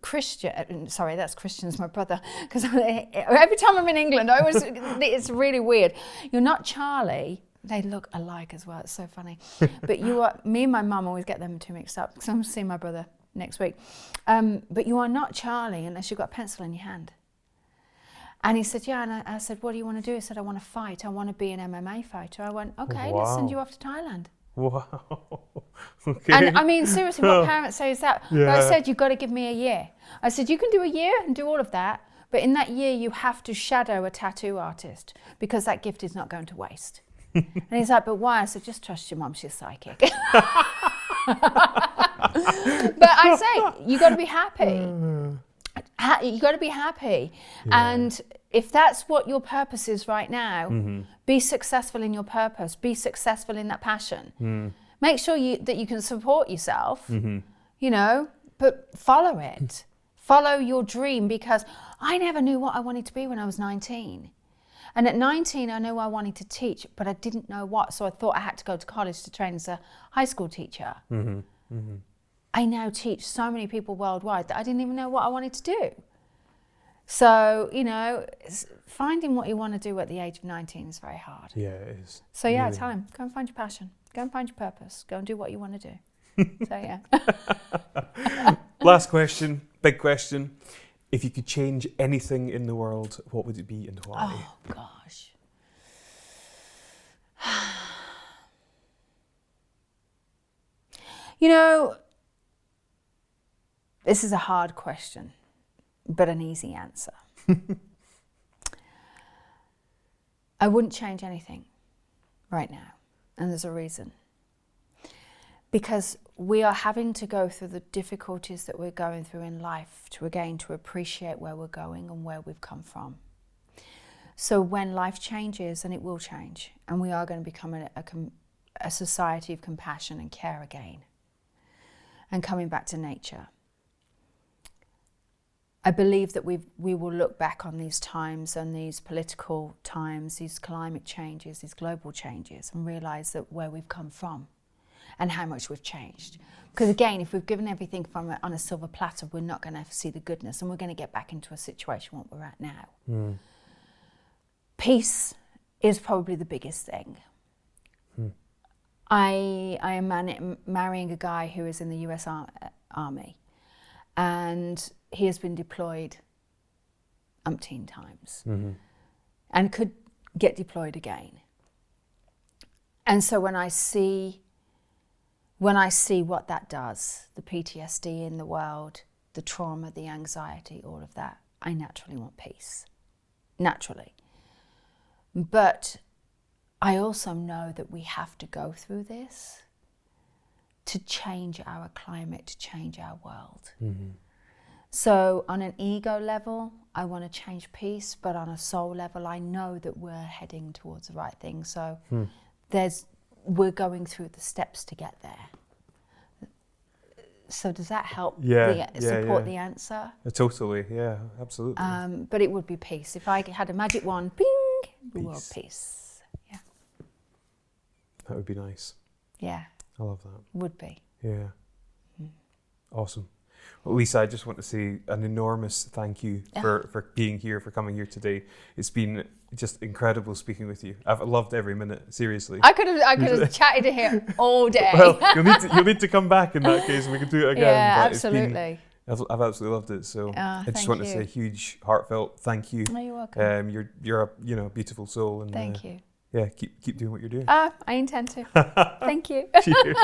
Christian. Sorry, that's Christian's my brother. Because every time I'm in England, it's really weird. You're not Charlie. They look alike as well. It's so funny. But you are. Me and my mum always get them two mixed up because I'm seeing my brother next week. But you are not Charlie unless you've got a pencil in your hand. And he said, yeah. And I said, what do you want to do? He said, I want to fight. I want to be an MMA fighter. I went, okay, Wow. let's send you off to Thailand. Wow. Okay. And I mean, seriously, what parents say is that? Yeah. But I said, you've got to give me a year. I said, you can do a year and do all of that. But in that year, you have to shadow a tattoo artist because that gift is not going to waste. And he's like, but why? I said, just trust your mum, she's psychic. But I say, you got to be happy. You got to be happy. Yeah. And if that's what your purpose is right now, be successful in your purpose, be successful in that passion. Make sure that you can support yourself, you know, but follow it. Follow your dream, because I never knew what I wanted to be when I was 19. And at 19, I knew I wanted to teach, but I didn't know what. So I thought I had to go to college to train as a high school teacher. I now teach so many people worldwide that I didn't even know what I wanted to do. So, you know, finding what you want to do at the age of 19 is very hard. Yeah, it is. So yeah, really. Tell him, go and find your passion. Go and find your purpose. Go and do what you want to do. So yeah. Last question, big question. If you could change anything in the world, what would it be and why? Oh, gosh. You know, this is a hard question, but an easy answer. I wouldn't change anything right now, and there's a reason. Because we are having to go through the difficulties that we're going through in life to appreciate where we're going and where we've come from. So when life changes, and it will change, and we are going to become a society of compassion and care again, and coming back to nature, I believe that we will look back on these times and these political times, these climate changes, these global changes, and realise that where we've come from and how much we've changed. Because again, if we've given everything on a silver platter, we're not going to see the goodness, and we're going to get back into a situation what we're at now. Peace is probably the biggest thing. I am marrying a guy who is in the US Army, and he has been deployed umpteen times and could get deployed again. And so when I see what that does, the PTSD in the world, the trauma, the anxiety, all of that, I naturally want peace, naturally. But I also know that we have to go through this to change our climate, to change our world. So on an ego level, I want to change peace, but on a soul level, I know that we're heading towards the right thing. So we're going through the steps to get there. So does that help support the answer? Totally, yeah, absolutely. But it would be peace. If I had a magic wand, bing, the world peace. Yeah. That would be nice. Yeah. I love that. Would be. Yeah. Awesome. Well, Lisa, I just want to say an enormous thank you for being here, for coming here today. It's been just incredible speaking with you. I've loved every minute, seriously. I could have chatted to him all day. Well, you'll need to come back in that case and we can do it again. Yeah, but absolutely. I've absolutely loved it. So I just want to say a huge heartfelt thank you. Oh, you're welcome. You're a beautiful soul, and thank you. Yeah, keep doing what you're doing. I intend to. Thank you. Cheers.